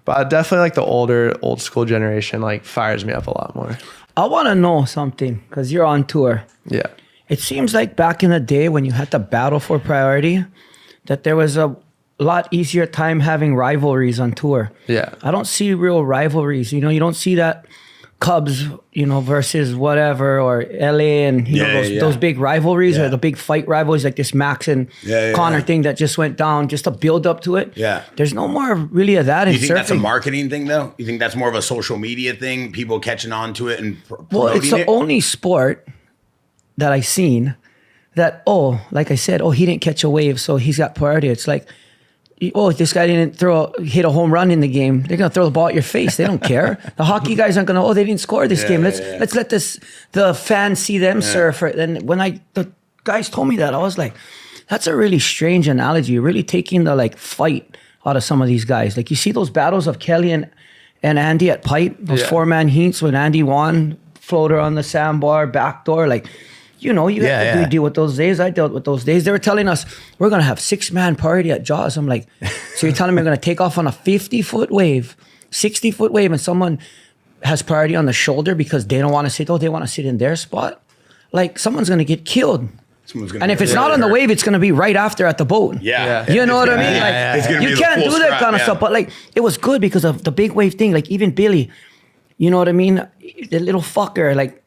but definitely like the old school generation like fires me up a lot more. I want to know something because you're on tour. Yeah. It seems like back in the day when you had to battle for priority, that there was a lot easier time having rivalries on tour. Yeah. I don't see real rivalries. You know, you don't see that Cubs, you know, versus whatever, or LA and you know those big rivalries or the big fight rivalries like this Max and Connor thing that just went down, just a build up to it. Yeah. There's no more really of that in surfing. You think that's a marketing thing though? You think that's more of a social media thing, people catching on to it and promoting Well, it's the only sport that I've seen that, oh, like I said, oh, he didn't catch a wave, so he's got priority. It's like, oh, this guy didn't hit a home run in the game. They're gonna throw the ball at your face. They don't care. The hockey guys aren't gonna. Oh, they didn't score this game. Let's let the fans see them surf. And when the guys told me that, I was like, that's a really strange analogy. You're really taking the like fight out of some of these guys. Like you see those battles of Kelly and Andy at Pipe, those 4-man heats when Andy won, floater on the sandbar, backdoor, like. You know, you have to deal with those days. I dealt with those days. They were telling us, we're going to have 6-man party at Jaws. I'm like, so you're telling me we're going to take off on a 50-foot wave, 60-foot wave, and someone has priority on the shoulder because they don't want to sit, they want to sit in their spot? Like, someone's going to get killed. And if it's not on the wave, it's going to be right after at the boat. Yeah. You know what I mean? Like, you can't do that kind of stuff. But, like, it was good because of the big wave thing. Like, even Billy, you know what I mean? The little fucker, like,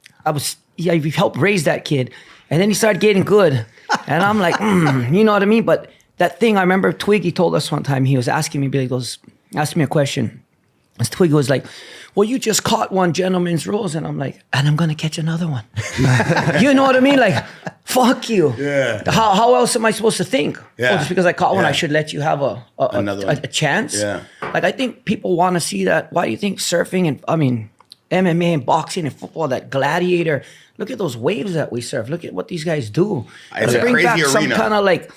we helped raise that kid. And then he started getting good. And I'm like, you know what I mean? But that thing, I remember Twiggy told us one time, he was asking me, Billy goes, asked me a question. And Twiggy was like, well, you just caught one, gentleman's rules. And I'm like, and I'm going to catch another one. You know what I mean? Like, fuck you. Yeah. How else am I supposed to think? Yeah. Oh, just because I caught one, I should let you have a chance? Yeah. Like, I think people want to see that. Why do you think surfing and, MMA and boxing and football, that gladiator, look at those waves that we surf. Look at what these guys do. It's Let's a bring crazy back some arena. kind of like,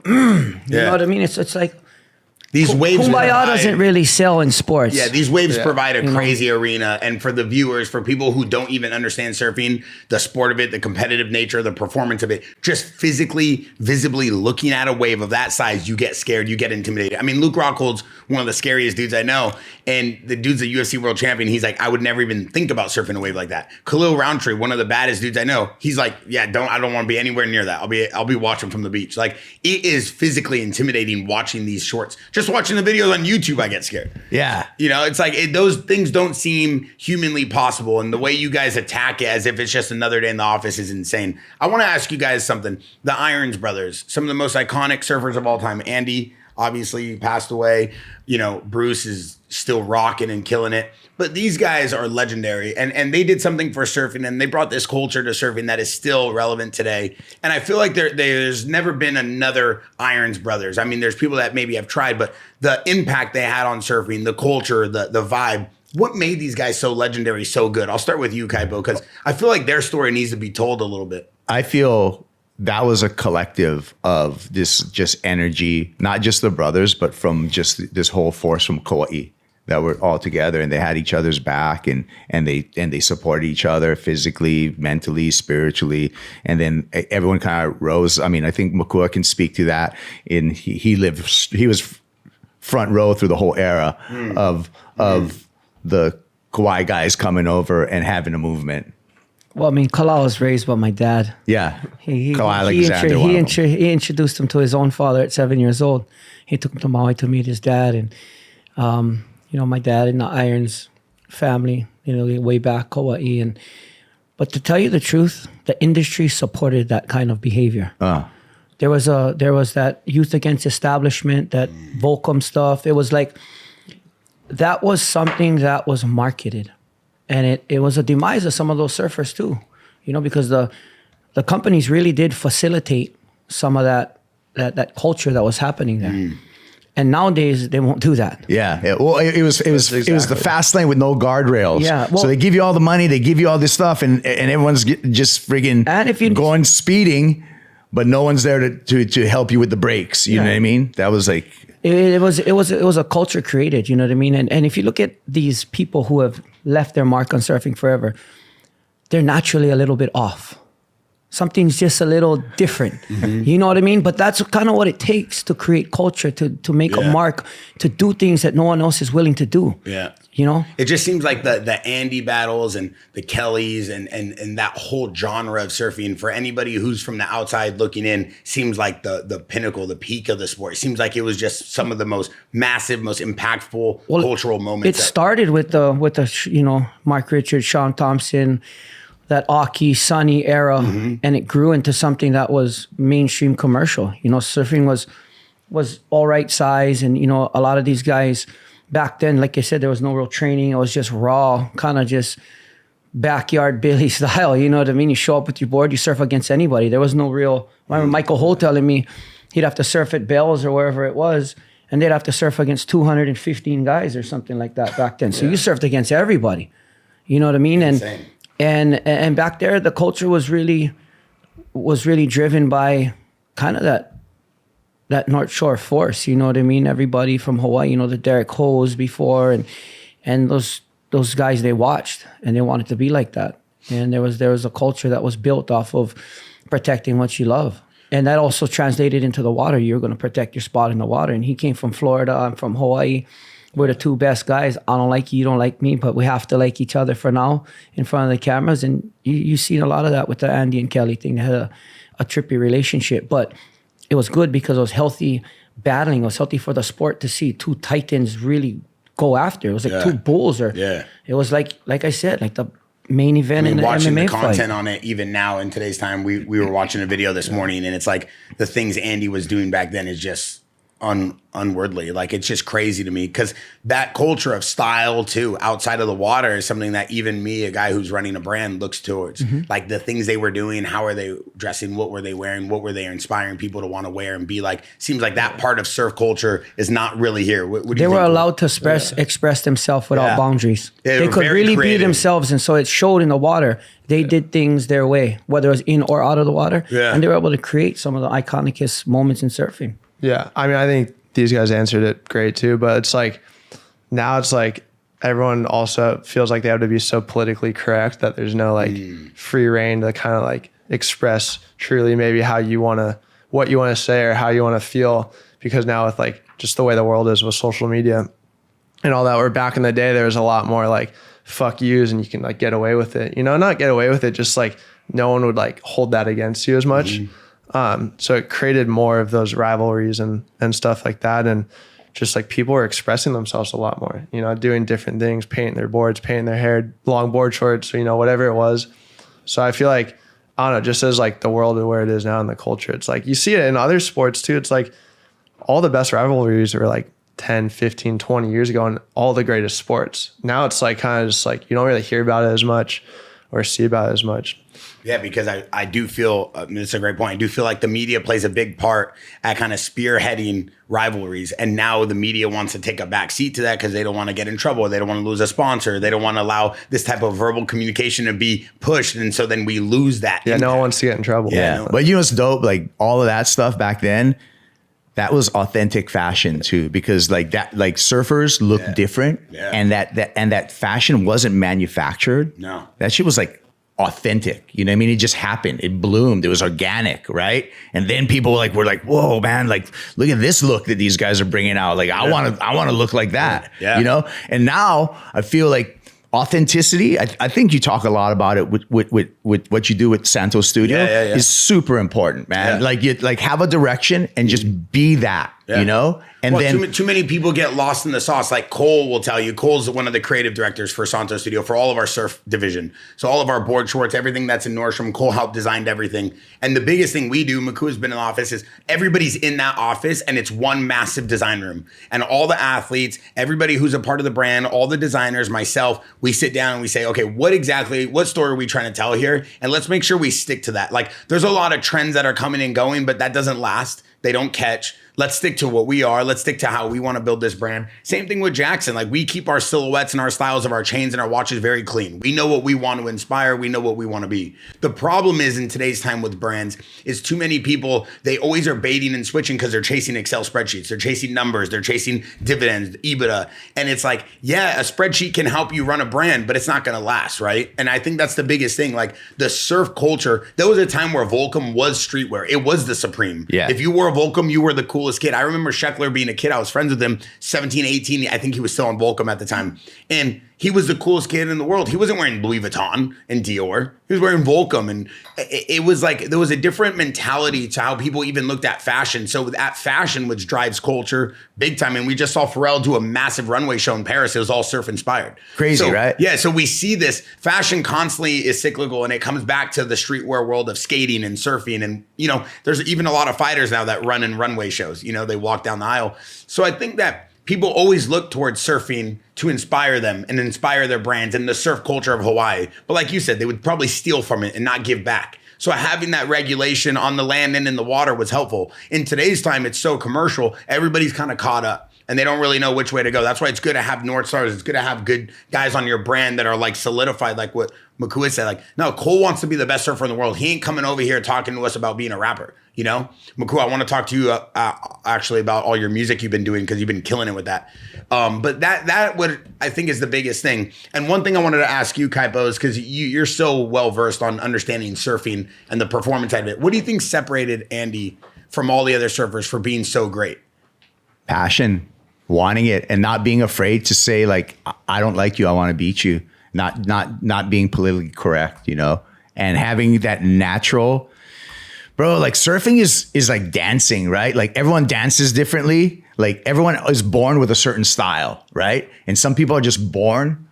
you know what I mean? It's like, these waves Kumbaya doesn't really sell in sports. Yeah, these waves provide a crazy arena. And for the viewers, for people who don't even understand surfing, the sport of it, the competitive nature, the performance of it, just physically, visibly looking at a wave of that size, you get scared, you get intimidated. I mean, Luke Rockhold's one of the scariest dudes I know. And the dude's a UFC world champion. He's like, I would never even think about surfing a wave like that. Khalil Roundtree, one of the baddest dudes I know, he's like, I don't want to be anywhere near that. I'll be watching from the beach. Like, it is physically intimidating watching these shorts. Just watching the videos on YouTube, I get scared. Yeah. You know, it's like those things don't seem humanly possible. And the way you guys attack it as if it's just another day in the office is insane. I want to ask you guys something. The Irons brothers, some of the most iconic surfers of all time. Andy, obviously he passed away. You know, Bruce is still rocking and killing it. But these guys are legendary, and they did something for surfing, and they brought this culture to surfing that is still relevant today. And I feel like there's never been another Irons Brothers. I mean, there's people that maybe have tried, but the impact they had on surfing, the culture, the vibe, what made these guys so legendary, so good? I'll start with you, Kaipo, because I feel like their story needs to be told a little bit. I feel that was a collective of this just energy, not just the brothers, but from just this whole force from Kauai that were all together, and they had each other's back, and they supported each other physically, mentally, spiritually, and then everyone kind of rose. I mean, I think Makua can speak to that. He was front row through the whole era of the Kauai guys coming over and having a movement. Well, I mean, Kalal was raised by my dad. Yeah, He Introduced introduced him to his own father at 7 years old. He took him to Maui to meet his dad, and you know, my dad in the Irons family, you know, way back Kauai. But to tell you the truth, the industry supported that kind of behavior. There was that youth against establishment, that Volcom stuff. It was like, that was something that was marketed. And it was a demise of some of those surfers too, you know, because the companies really did facilitate some of that culture that was happening there. And nowadays they won't do that. Yeah. Well, it was the fast lane with no guardrails. Yeah. Well, so they give you all the money, they give you all this stuff, and everyone's just friggin' and if you going speeding, but no one's there to help you with the brakes. You know what I mean? That was like it was a culture created. You know what I mean? And if you look at these people who have left their mark on surfing forever, they're naturally a little bit off. Something's just a little different. You know what I mean? But that's kind of what it takes to create culture, to make a mark, to do things that no one else is willing to do. Yeah. You know? It just seems like the Andy battles and the Kellys and that whole genre of surfing, for anybody who's from the outside looking in, seems like the pinnacle, the peak of the sport. It seems like it was just some of the most massive, most impactful cultural moments. It started with the you know, Mark Richards, Sean Thompson, that Aki, Sunny era, and it grew into something that was mainstream commercial. You know, surfing was all right size, and you know, a lot of these guys back then, like I said, there was no real training. It was just raw, kind of just backyard Billy style. You know what I mean? You show up with your board, you surf against anybody. There was no real. I remember Michael Holt telling me he'd have to surf at Bell's or wherever it was, and they'd have to surf against 215 guys or something like that back then. So you surfed against everybody. You know what I mean? Insane. And back there, the culture was really driven by kind of that North Shore force. You know what I mean? Everybody from Hawaii, you know, the Derek Hoes before, and those guys they watched, and they wanted to be like that. And there was a culture that was built off of protecting what you love, and that also translated into the water. You're going to protect your spot in the water. And he came from Florida. I'm from Hawaii. We're the two best guys. I don't like you, you don't like me, but we have to like each other for now in front of the cameras. And you seen a lot of that with the Andy and Kelly thing. They had a trippy relationship, but it was good because it was healthy battling. It was healthy for the sport to see two titans really go after. It was like two bulls, it was like I said, like the main event in the watching MMA the content fight. on it, even now in today's time, we were watching a video this morning, and it's like the things Andy was doing back then is just unworldly. Like, it's just crazy to me, because that culture of style too outside of the water is something that even me, a guy who's running a brand, looks towards. Like the things they were doing, how are they dressing, what were they wearing, what were they inspiring people to want to wear and be like. Seems like that part of surf culture is not really here. What do you They think? were allowed to express themselves without boundaries. They could were very really creative. be themselves, and so it showed in the water. They did things their way, whether it was in or out of the water, and they were able to create some of the iconicest moments in surfing. Yeah, I mean, I think these guys answered it great too, but it's like, now it's like everyone also feels like they have to be so politically correct that there's no like free reign to kind of like express truly maybe what you want to say or how you want to feel, because now with like just the way the world is with social media and all that, where back in the day there was a lot more like fuck yous and you can like get away with it, you know, not get away with it, just like no one would like hold that against you as much. So it created more of those rivalries and stuff like that. And just like people were expressing themselves a lot more, you know, doing different things, painting their boards, painting their hair, long board shorts, you know, whatever it was. So I feel like, I don't know, just as like the world of where it is now in the culture, it's like you see it in other sports too. It's like all the best rivalries were like 10, 15, 20 years ago in all the greatest sports. Now it's like kind of just like you don't really hear about it as much or see about it as much. Yeah, because I do feel, it's a great point. I do feel like the media plays a big part at kind of spearheading rivalries. And now the media wants to take a back seat to that because they don't want to get in trouble. They don't want to lose a sponsor. They don't want to allow this type of verbal communication to be pushed. And so then we lose that. Yeah, no one wants to get in trouble. Yeah. But you know what's dope? Like all of that stuff back then, that was authentic fashion too, because like that, like surfers look different, and that fashion wasn't manufactured. No, that shit was like authentic. You know what I mean? It just happened. It bloomed. It was organic, right? And then people were like, whoa, man, like look at this look that these guys are bringing out. Like I want to look like that. Yeah. You know? And now I feel like authenticity, I think you talk a lot about it with what you do with Santos Studio is super important, man. Like you like have a direction and just be that, you know? And then too many people get lost in the sauce. Like Cole will tell you, Cole's one of the creative directors for Santos Studio for all of our surf division. So all of our board shorts, everything that's in Nordstrom, Cole helped designed everything. And the biggest thing we do, Makua's been in the office, is everybody's in that office and it's one massive design room. And all the athletes, everybody who's a part of the brand, all the designers, myself, we sit down and we say, okay, what story are we trying to tell here? And let's make sure we stick to that. Like there's a lot of trends that are coming and going, but that doesn't last. They don't catch. Let's stick to what we are. Let's stick to how we want to build this brand. Same thing with Jaxxon. Like we keep our silhouettes and our styles of our chains and our watches very clean. We know what we want to inspire. We know what we want to be. The problem is in today's time with brands is too many people, they always are baiting and switching because they're chasing Excel spreadsheets. They're chasing numbers. They're chasing dividends, EBITDA. And it's like, yeah, a spreadsheet can help you run a brand, but it's not going to last, right? And I think that's the biggest thing. Like the surf culture, there was a time where Volcom was streetwear. It was the supreme. Yeah. If you wore a Volcom, you were the coolest kid. I remember Sheckler being a kid. I was friends with him, 17, 18. I think he was still on Volcom at the time. And he was the coolest kid in the world. He wasn't wearing Louis Vuitton and Dior. He was wearing Volcom. And it was like, there was a different mentality to how people even looked at fashion. So that fashion, which drives culture big time. And we just saw Pharrell do a massive runway show in Paris. It was all surf inspired. Crazy, right? Yeah. So we see this fashion constantly is cyclical and it comes back to the streetwear world of skating and surfing. And, you know, there's even a lot of fighters now that run in runway shows. You know, they walk down the aisle. So I think that people always look towards surfing to inspire them and inspire their brands and the surf culture of Hawaii. But like you said, they would probably steal from it and not give back. So having that regulation on the land and in the water was helpful. In today's time, it's so commercial. Everybody's kind of caught up and they don't really know which way to go. That's why it's good to have North Stars. It's good to have good guys on your brand that are like solidified, like what Makua said. Like, no, Cole wants to be the best surfer in the world. He ain't coming over here talking to us about being a rapper. You know, Makua, I want to talk to you actually about all your music you've been doing because you've been killing it with that. But that what I think is the biggest thing. And one thing I wanted to ask you, Kaipo, is because you're so well versed on understanding surfing and the performance side of it. What do you think separated Andy from all the other surfers for being so great? Passion, wanting it, and not being afraid to say like, I don't like you, I want to beat you. Not being politically correct, you know, and having that natural. Bro, like surfing is like dancing, right? Like everyone dances differently. Like everyone is born with a certain style, right? And some people are just born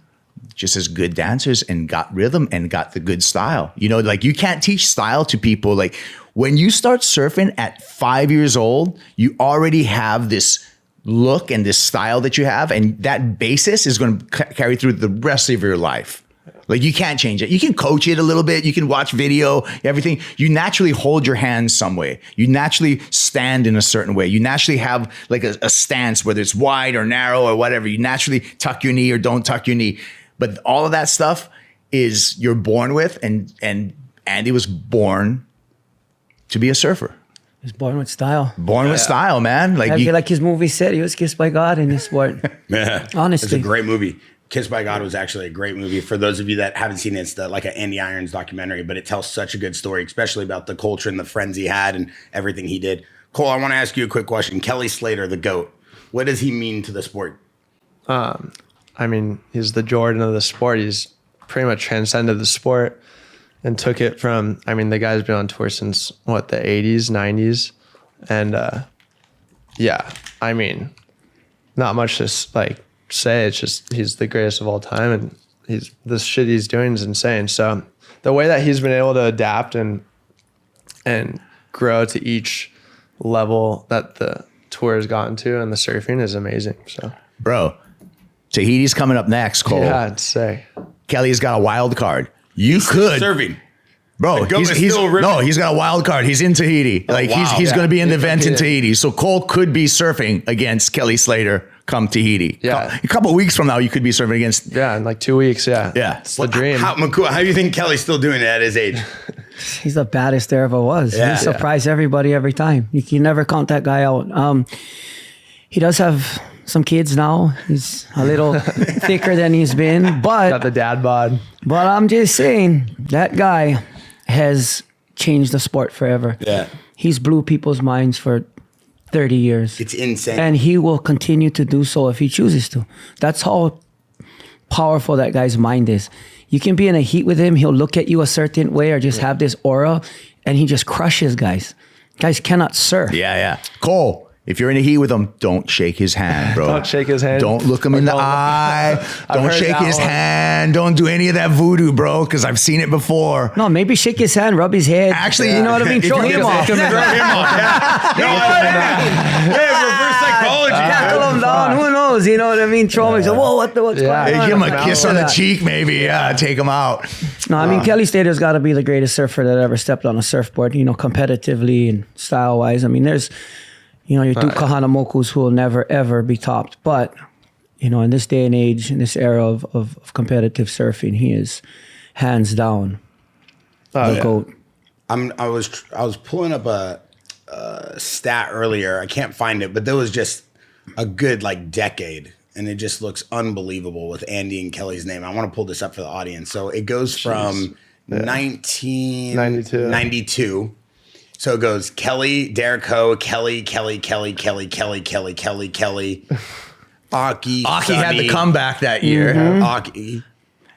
just as good dancers and got rhythm and got the good style. You know, like you can't teach style to people. Like when you start surfing at 5 years old, you already have this look and this style that you have. And that basis is going to carry through the rest of your life. Like you can't change it. You can coach it a little bit. You can watch video, everything. You naturally hold your hands some way. You naturally stand in a certain way. You naturally have like a stance, whether it's wide or narrow or whatever. You naturally tuck your knee or don't tuck your knee. But all of that stuff is you're born with. And Andy was born to be a surfer. He was born with style. Born with style, man. Like like his movie said, he was kissed by God in this sport. Yeah, honestly, it's a great movie. Kissed by God was actually a great movie. For those of you that haven't seen it, it's like an Andy Irons documentary, but it tells such a good story, especially about the culture and the friends he had and everything he did. Cole, I want to ask you a quick question. Kelly Slater, the GOAT, what does he mean to the sport? I mean, he's the Jordan of the sport. He's pretty much transcended the sport and took it from, I mean, the guy's been on tour since, what, the 80s, 90s? And, yeah, I mean, not much to, like, say. It's just he's the greatest of all time, and this shit he's doing is insane. So the way that he's been able to adapt and grow to each level that the tour has gotten to, and the surfing is amazing. So, Bro, Tahiti's coming up next, Cole. yeah, I'd say. Kelly's got a wild card. You could. Serving. Bro, The goat is he's still ripping. no, he's got a wild card. He's in Tahiti. Like wow. he's going to be in the event in competing. Tahiti. So Cole could be surfing against Kelly Slater come Tahiti. Yeah. A couple of weeks from now, you could be surfing against. Yeah, in like 2 weeks. Yeah. Yeah. It's the dream. Makua, how do you think Kelly's still doing it at his age? He's the baddest there ever was. Yeah. He surprised everybody every time. You can never count that guy out. He does have some kids now. He's a little thicker than he's been, Got but the dad bod. I'm just saying that guy has changed the sport forever. Yeah. He's blew people's minds for 30 years. It's insane. And he will continue to do so if he chooses to. That's how powerful that guy's mind is. You can be in a heat with him. He'll look at you a certain way or just have this aura, and he just crushes guys. Guys cannot surf. Yeah. Cole, if you're in a heat with him, don't shake his hand, bro. Don't shake his hand. Don't look him in the eye. Don't heard shake that his one. hand. Don't do any of that voodoo, bro, because I've seen it before. No, maybe shake his hand, rub his head. Actually, you know what I mean? if Throw you him get off. Throw him off. Yeah. You know what I mean? Yeah, reverse psychology. Tackle him down. Who knows? You know what I mean? Throw him. Say, whoa, what's Yeah. going Hey, on? give him a kiss on the Yeah. cheek, maybe. Yeah, take him out. No, I mean, Kelly Slater's got to be the greatest surfer that ever stepped on a surfboard, competitively and style-wise. I mean, there's, your Duke Kahanamokus who will never, ever be topped. But, in this day and age, in this era of competitive surfing, he is hands down the GOAT. I was pulling up a stat earlier. I can't find it, but there was just a good decade, and it just looks unbelievable with Andy and Kelly's name. I want to pull this up for the audience. So it goes from 1992. So it goes Kelly, Derek Ho, Kelly. Aki had the comeback that year. Aki.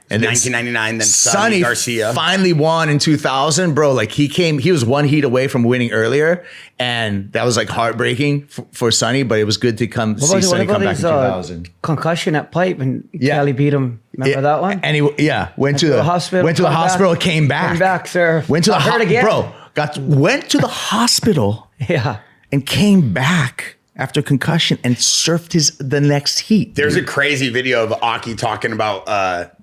And then 1999, then Sonny Garcia. finally won in 2000, bro. He was one heat away from winning earlier, and that was heartbreaking for Sonny. But it was good to see Sonny come back in 2000. Concussion at Pipe and Kelly beat him. Remember that one? And he went to the hospital. Went to the hospital. Came back. Came back, sir. Went to the hurt again, bro. Went to the hospital. Yeah. And came back after concussion and surfed the next heat. There's a crazy video of Aki talking about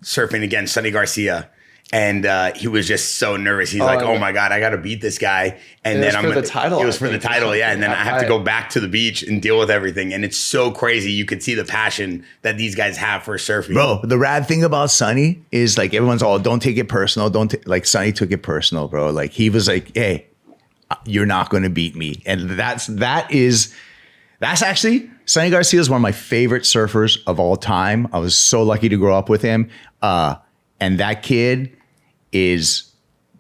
surfing against Sonny Garcia. And he was just so nervous. He's like, "Oh my God, I got to beat this guy." And then I'm for the title. It was for the title, yeah. And then I have to go back to the beach and deal with everything. And it's so crazy. You could see the passion that these guys have for surfing. Bro, the rad thing about Sonny is everyone's all, don't take it personal. Sonny took it personal, bro. He was like, "Hey, you're not going to beat me." And that's actually, Sonny Garcia is one of my favorite surfers of all time. I was so lucky to grow up with him. And that kid is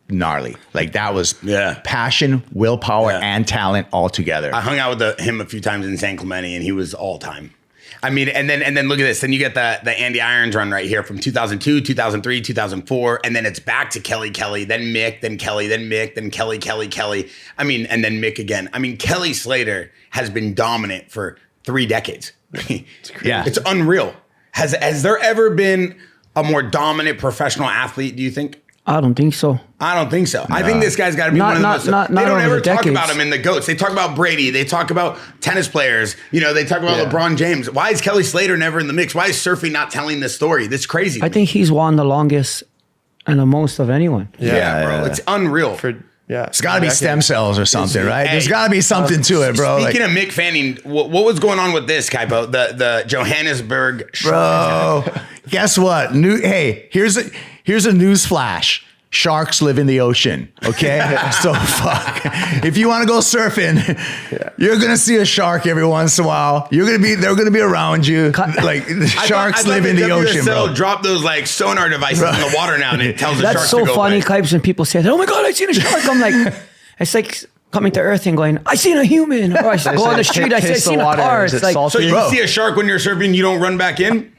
gnarly. That was passion, willpower, and talent all together. I hung out with him a few times in San Clemente, and he was all time. I mean, and then look at this. Then you get the Andy Irons run right here from 2002, 2003, 2004, and then it's back to Kelly, then Mick, then Kelly, then Mick, then Kelly. I mean, and then Mick again. I mean, Kelly Slater has been dominant for 3 decades. Yeah, it's unreal. Has there ever been a more dominant professional athlete, do you think? I don't think so. I don't think so. I think this guy's got to be one of the most. They don't ever talk about him in the GOATs. They talk about Brady. They talk about tennis players. They talk about LeBron James. Why is Kelly Slater never in the mix? Why is surfing not telling this story? That's crazy. I think he's won the longest and the most of anyone. Yeah, bro. It's unreal. It's got to be stem cells or something, right? There's got to be something to it, bro. Speaking of Mick Fanning, what was going on with this, Kaipo? The Johannesburg. Bro, guess what? Here's a news flash. Sharks live in the ocean, okay? So fuck. If you want to go surfing, you're gonna see a shark every once in a while. They're gonna be around you. Sharks live in the ocean, bro. Drop those sonar devices in the water now, and it tells the That's sharks so to go funny, away. Kipes, when people say, "Oh my God, I seen a shark." I'm like, it's like coming to Earth and going, "I seen a human," or I go on the street, I seen a car. It's like, So you see a shark when you're surfing, you don't run back in?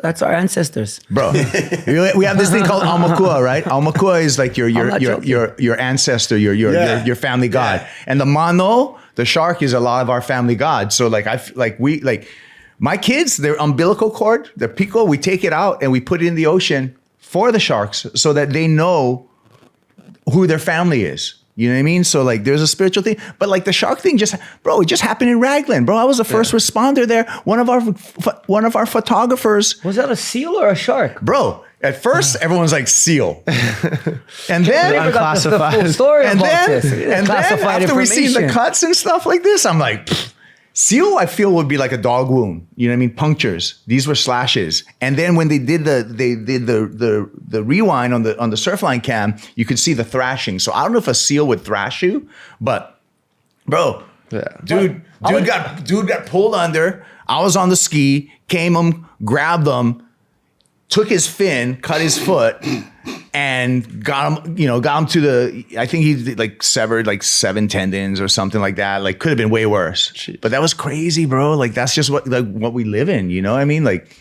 that's our ancestors, bro. We have this thing called Makua, right? Makua is your ancestor, your family god, and the mano, the shark, is a lot of our family god. So my kids, their umbilical cord, their pico, we take it out and we put it in the ocean for the sharks so that they know who their family is. You know what I mean? So like there's a spiritual thing, but like the shark thing it just happened in Raglan, bro. I was a first responder there. One of our photographers. Was that a seal or a shark? Bro, at first everyone's like seal. And then unclassified. The full story and about then, this. and then after we seen the cuts and stuff like this, I'm like, pfft. Seal, I feel, would be like a dog wound. You know what I mean? Punctures. These were slashes. And then when they did the rewind on the Surfline cam, you could see the thrashing. So I don't know if a seal would thrash you, but bro, dude got pulled under. I was on the ski, came him, grabbed him, took his fin, cut his foot, and got him to the, I think he like severed like 7 tendons or something like that. Like could have been way worse. Jeez. But that was crazy, bro. Like that's just what we live in, you know what I mean? Like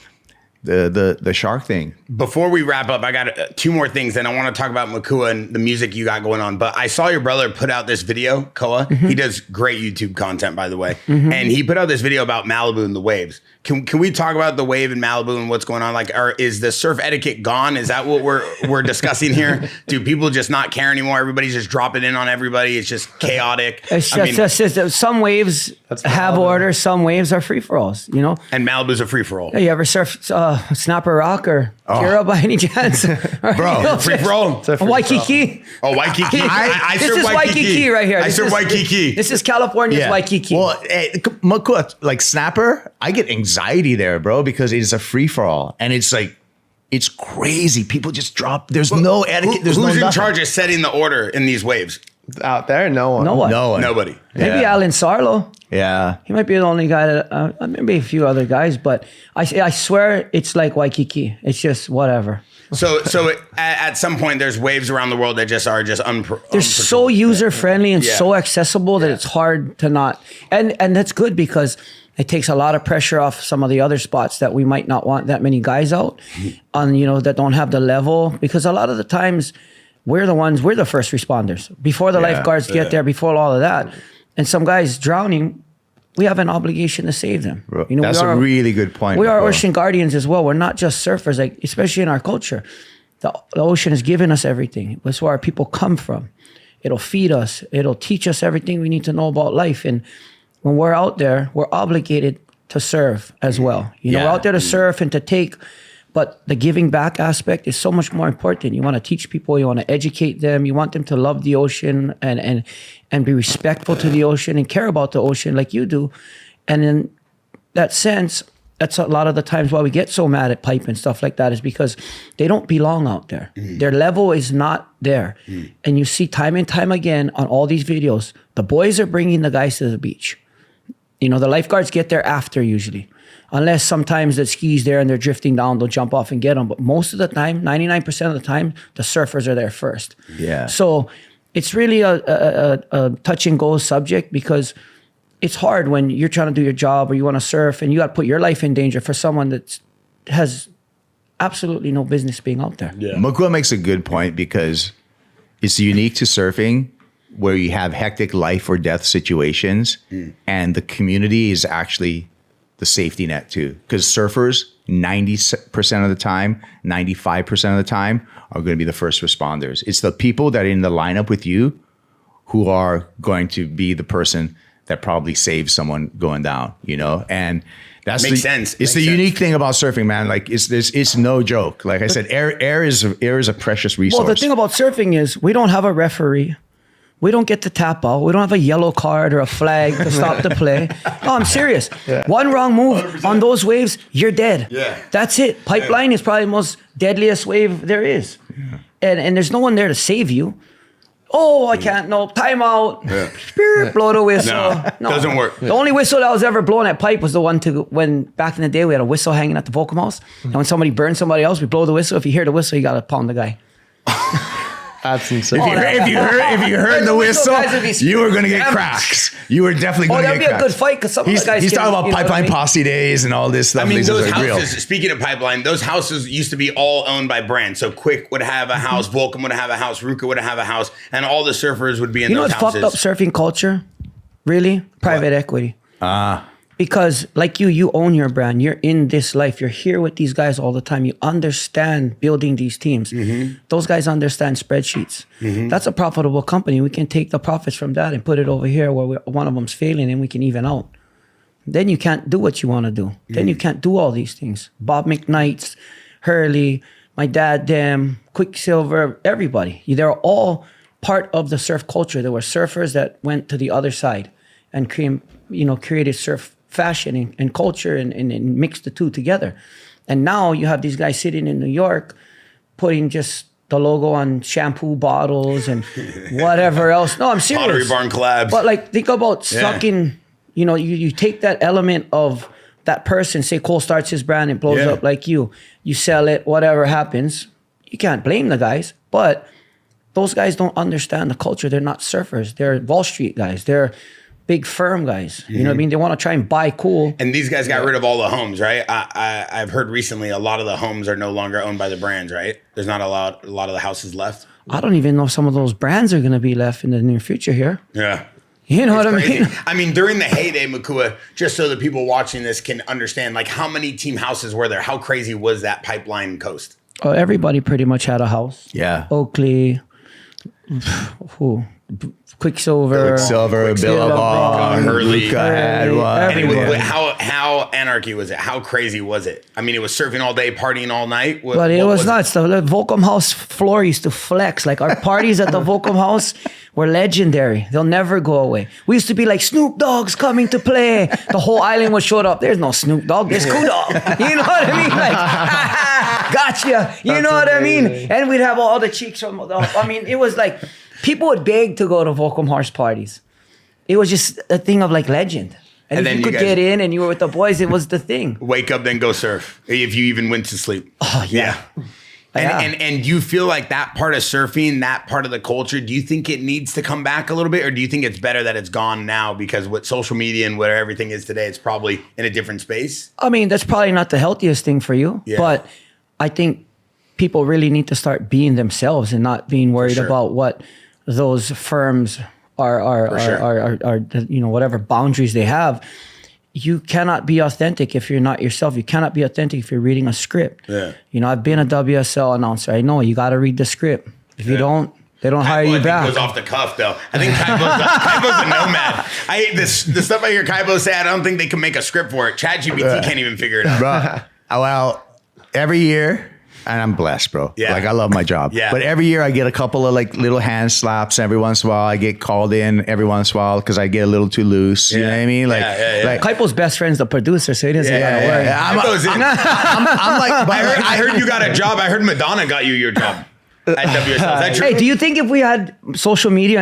the shark thing. Before we wrap up, I got 2 more things, and I want to talk about Makua and the music you got going on. But I saw your brother put out this video, Koa. Mm-hmm. He does great YouTube content, by the way. Mm-hmm. And he put out this video about Malibu and the waves. Can we talk about the wave in Malibu and what's going on? Like, is the surf etiquette gone? Is that what we're discussing here? Do people just not care anymore? Everybody's just dropping in on everybody. It's just chaotic. It's just some waves have order. Some waves are free for alls. You know. And Malibu's a free for all. Yeah, you ever surf Snapper Rock or Kira by any chance? Bro, free for all. Waikiki. Oh, Waikiki. I this serve is Waikiki right here. I serve Waikiki. This is California's Waikiki. Well, Makua, like Snapper, I get anxiety there, bro, because it's a free for all, and it's like it's crazy. People just drop. There's no etiquette. There's who's no in charge of setting the order in these waves? Out there, no one. Nobody. Maybe Alan Sarlo. Yeah, he might be the only guy that. Maybe a few other guys, but I swear it's like Waikiki. It's just whatever. So at some point, there's waves around the world that just are just they're so user friendly and so accessible that it's hard to not. And that's good because it takes a lot of pressure off some of the other spots that we might not want that many guys out on, that don't have the level, because a lot of the times we're the first responders before the lifeguards get there, before all of that. And some guys drowning, we have an obligation to save them. That's a really good point. We are ocean guardians as well. We're not just surfers, like especially in our culture. The ocean has given us everything. That's where our people come from. It'll feed us. It'll teach us everything we need to know about life. And when we're out there, we're obligated to serve as well. We're out there to surf and to take, but the giving back aspect is so much more important. You want to teach people, you want to educate them, you want them to love the ocean and be respectful to the ocean and care about the ocean like you do. And in that sense, that's a lot of the times why we get so mad at pipe and stuff like that, is because they don't belong out there. Their level is not there. And you see time and time again on all these videos, the boys are bringing the guys to the beach. The lifeguards get there after usually. Unless sometimes the ski's there and they're drifting down, they'll jump off and get them. But most of the time, 99% of the time, the surfers are there first. Yeah. So it's really a touch and go subject, because it's hard when you're trying to do your job or you want to surf and you got to put your life in danger for someone that has absolutely no business being out there. Yeah. Makua makes a good point, because it's unique to surfing where you have hectic life or death situations, and the community is actually the safety net too. Because surfers, 90% of the time, 95% of the time, are going to be the first responders. It's the people that are in the lineup with you who are going to be the person that probably saves someone going down, and that's makes sense. It's the unique thing about surfing, man. Like it's no joke. Like I said, air is a precious resource. Well, the thing about surfing is we don't have a referee. We don't get to tap out. We don't have a yellow card or a flag to stop the play. No, I'm serious. One wrong move 100%. On those waves, you're dead. Yeah. That's it. Pipeline is probably the most deadliest wave there is. Yeah. And there's no one there to save you. Oh, I can't. No, timeout. Yeah. Blow the whistle. No, doesn't work. The only whistle that was ever blown at pipe was the one when back in the day we had a whistle hanging at the Volcom House. And when somebody burned somebody else, we blow the whistle. If you hear the whistle, you got to pound the guy. That's insane. If you heard the whistle, you were going to get cracks. You were definitely going to get cracks. That'd be a good fight, because some of the guys. He's talking about pipeline posse days and all this stuff. I mean, those houses. Speaking of pipeline, those houses used to be all owned by brands. So Quick would have a house, Volcom would have a house, Ruka would have a house, and all the surfers would be in those houses. You know what's fucked up surfing culture? Really, private equity. Because like you own your brand. You're in this life. You're here with these guys all the time. You understand building these teams. Those guys understand spreadsheets. That's a profitable company. We can take the profits from that and put it over here where one of them's failing and we can even out. Then you can't do what you want to do. Then you can't do all these things. Bob McKnight's, Hurley, my dad, them, Quicksilver, everybody. They're all part of the surf culture. There were surfers that went to the other side and created surf fashion and culture and mixed the two together. And now you have these guys sitting in New York putting just the logo on shampoo bottles and whatever else. No, I'm serious. Pottery Barn collabs. But like, think about sucking, you take that element of that person, say Cole starts his brand and blows up like you sell it, whatever happens. You can't blame the guys, but those guys don't understand the culture. They're not surfers. They're Wall Street guys. They're big firm guys. You know what I mean? They want to try and buy cool. And these guys got rid of all the homes, right? I've heard recently a lot of the homes are no longer owned by the brands, right? There's not a lot of the houses left. I don't even know if some of those brands are going to be left in the near future here. Yeah. You know what I mean? I mean, during the heyday, Makua, just so the people watching this can understand, like how many team houses were there? How crazy was that pipeline coast? Oh, everybody pretty much had a house. Yeah. Oakley, Quicksilver, Billabong, Hurley, Luca had one. And it was, Everybody. how anarchy was it? How crazy was it? I mean, it was surfing all day, partying all night. But it was nuts. The Volcom House floor used to flex. Like our parties at the Volcom House were legendary. They'll never go away. We used to be like, Snoop Dogg's coming to play. The whole island would show up. There's no Snoop Dogg. There's Cool Dog. You know what I mean? Like, gotcha. You know what I mean? And we'd have all the cheeks from it was like, people would beg to go to Volcom Horse parties. It was just a thing of like legend. And then if you you could guys get in and you were with the boys, it was the thing. wake up, then go surf. If you even went to sleep. Oh, yeah. And you feel like that part of surfing, that part of the culture, do you think it needs to come back a little bit? Or do you think it's better that it's gone now? Because with social media and where everything is today, it's probably in a different space. I mean, that's probably not the healthiest thing for you. Yeah. But I think people really need to start being themselves and not being worried about what those firms are whatever boundaries they have. You cannot be authentic if you're not yourself. You cannot be authentic if you're reading a script. Yeah. I've been a WSL announcer. I know you got to read the script. If you don't, they don't hire you back. It goes off the cuff, though. I think Kaipo's a nomad. The stuff I hear Kaipo say, I don't think they can make a script for it. ChatGPT can't even figure it out. Bro, well, every year, and I'm blessed, bro. Yeah. Like I love my job. Yeah. But every year I get a couple of like little hand slaps every once in a while. I get called in every once in a while because I get a little too loose. You know what I mean? Like, like Kaipo's best friend's the producer, so he doesn't gotta worry. I'm like, but I heard you got a job. I heard Madonna got you your job at WSL. Is that true? Hey, do you think if we had social media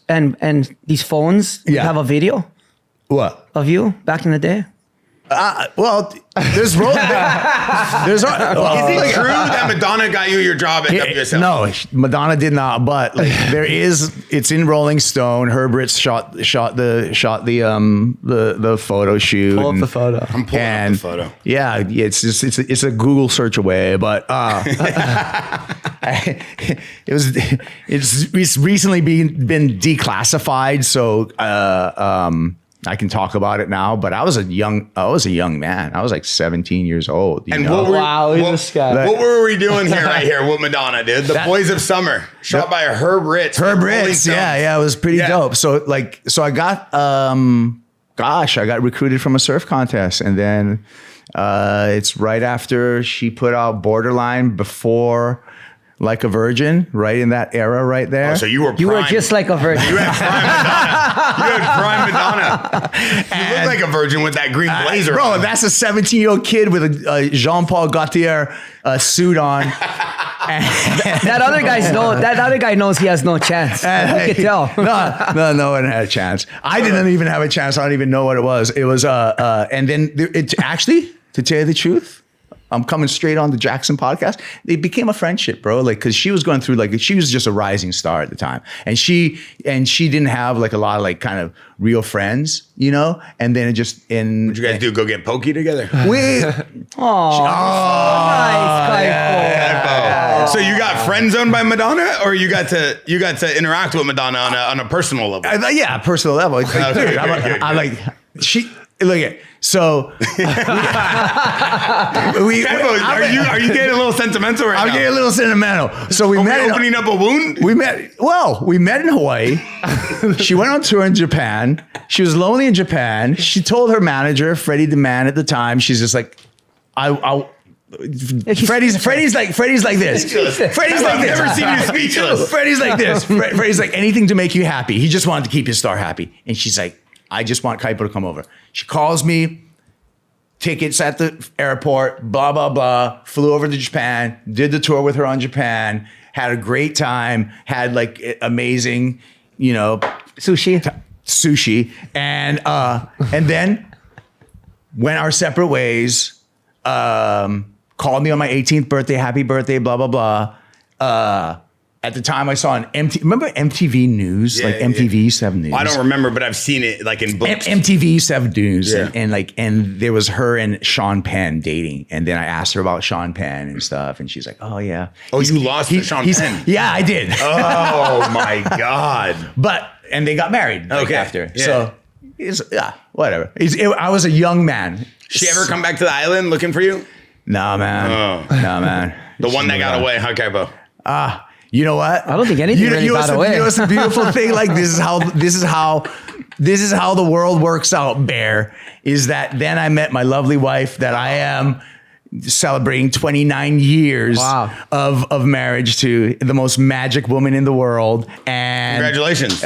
and these phones, we'd have a video what? of you back in the day? Well, there's well, Is it true that Madonna got you your job at WSL? No, Madonna did not. But like, it's in Rolling Stone. Herbert's shot the photo shoot. Pull up the photo. I'm pulling up the photo. Yeah, it's a Google search away. But it's recently been declassified. So I can talk about it now, but I was a young man. I was like 17 years old. And This guy. what were we doing here right here? What Madonna did? The Boys of Summer, shot by Herb Ritz. Yeah, it was pretty dope. So I got I got recruited from a surf contest, and then it's right after she put out Borderline, before Like a Virgin, right in that era right there. Oh, so you were just like a virgin. You had prime Madonna. You look like a virgin with that green blazer. Bro, that's a 17-year-old kid with a Jean-Paul Gaultier suit on. That other guy knows he has no chance. You can tell. No one had a chance. I didn't even have a chance. I don't even know what it was. It was and then it actually, to tell you the truth, I'm coming straight on the Jaxxon podcast. It became a friendship, bro. Like, cause she was going through, like, she was just a rising star at the time. And she didn't have like a lot of like kind of real friends, you know? And then it just, What'd you guys do? Go get pokey together? Nice, Kaipo. So you got friend zoned by Madonna, or you got to interact with Madonna on a personal level? Yeah, personal level. Like, dude, I'm like, look at so. Are you getting a little sentimental right now? I'm getting a little sentimental. So we met opening up a wound. We met in Hawaii. She went on tour in Japan. She was lonely in Japan. She told her manager, Freddie the man at the time, she's just like, Freddie's like this. Freddie's like this. I've never seen you speechless. Freddie's like this. Freddie's like anything to make you happy. He just wanted to keep his star happy. And she's like, I just want Kaipo to come over. She calls me, tickets at the airport, blah, blah, blah. Flew over to Japan, did the tour with her on Japan, had a great time, had like amazing, sushi. And then went our separate ways. Called me on my 18th birthday, happy birthday, blah, blah, blah. At the time I saw remember MTV News? Yeah, like MTV 7 News. Well, I don't remember, but I've seen it like in books. MTV 7 News. Yeah. And there was her and Sean Penn dating. And then I asked her about Sean Penn and stuff. And she's like, oh yeah. Oh, you lost to Sean Penn? Yeah, I did. Oh my God. And they got married after. Yeah. So whatever. I was a young man. She ever come back to the island looking for you? No, man. No, man. The one that got away, huh, Kaipo? You know what? I don't think anything really got away. You know what's the beautiful thing? Like this is how the world works out, Bear, is that then I met my lovely wife that I am celebrating 29 years of marriage to the most magic woman in the world. And congratulations.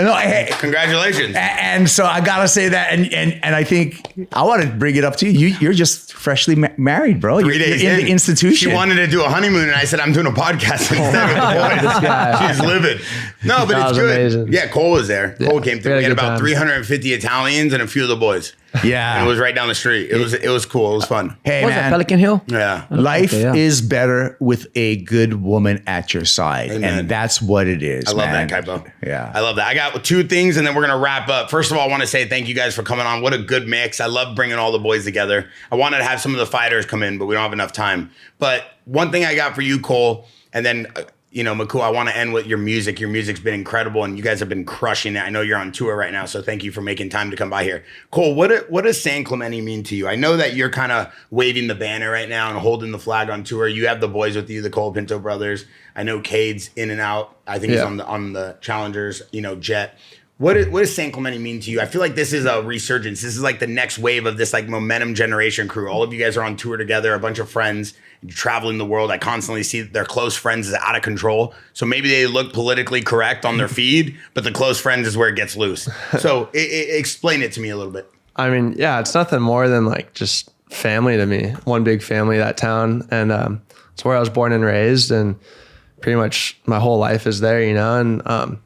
Congratulations. And so I gotta say that, and I think I want to bring it up to you. You're just freshly married, bro. 3 days you're in the institution. She wanted to do a honeymoon, and I said, I'm doing a podcast instead of the boys. She's livid. No, but it's good. Amazing. Yeah, Cole was there. Yeah, Cole came through. We had about 350 Italians and a few of the boys. Yeah. And it was right down the street. It was cool. It was fun. Hey, what was man. that, Pelican Hill? Yeah. Life is better with a good woman at your side. Amen. And that's what it is. I love that, Kaipo. Yeah. I love that. I got 2 things, and then we're going to wrap up. First of all, I want to say thank you guys for coming on. What a good mix. I love bringing all the boys together. I wanted to have some of the fighters come in, but we don't have enough time. But one thing I got for you, Cole, and then Makua, I want to end with your music. Your music's been incredible, and you guys have been crushing it. I know you're on tour right now, so thank you for making time to come by here. Cole, what does San Clemente mean to you? I know that you're kind of waving the banner right now and holding the flag on tour. You have the boys with you, the Cole Pinto brothers. I know Cade's in and out. I think he's on the Challengers, Jet. What does San Clemente mean to you? I feel like this is a resurgence. This is like the next wave of this like momentum generation crew. All of you guys are on tour together, a bunch of friends traveling the world. I constantly see their close friends is out of control. So maybe they look politically correct on their feed, but the close friends is where it gets loose. So explain it to me a little bit. I mean, yeah, it's nothing more than like just family to me. One big family, that town. And it's where I was born and raised, and pretty much my whole life is there, and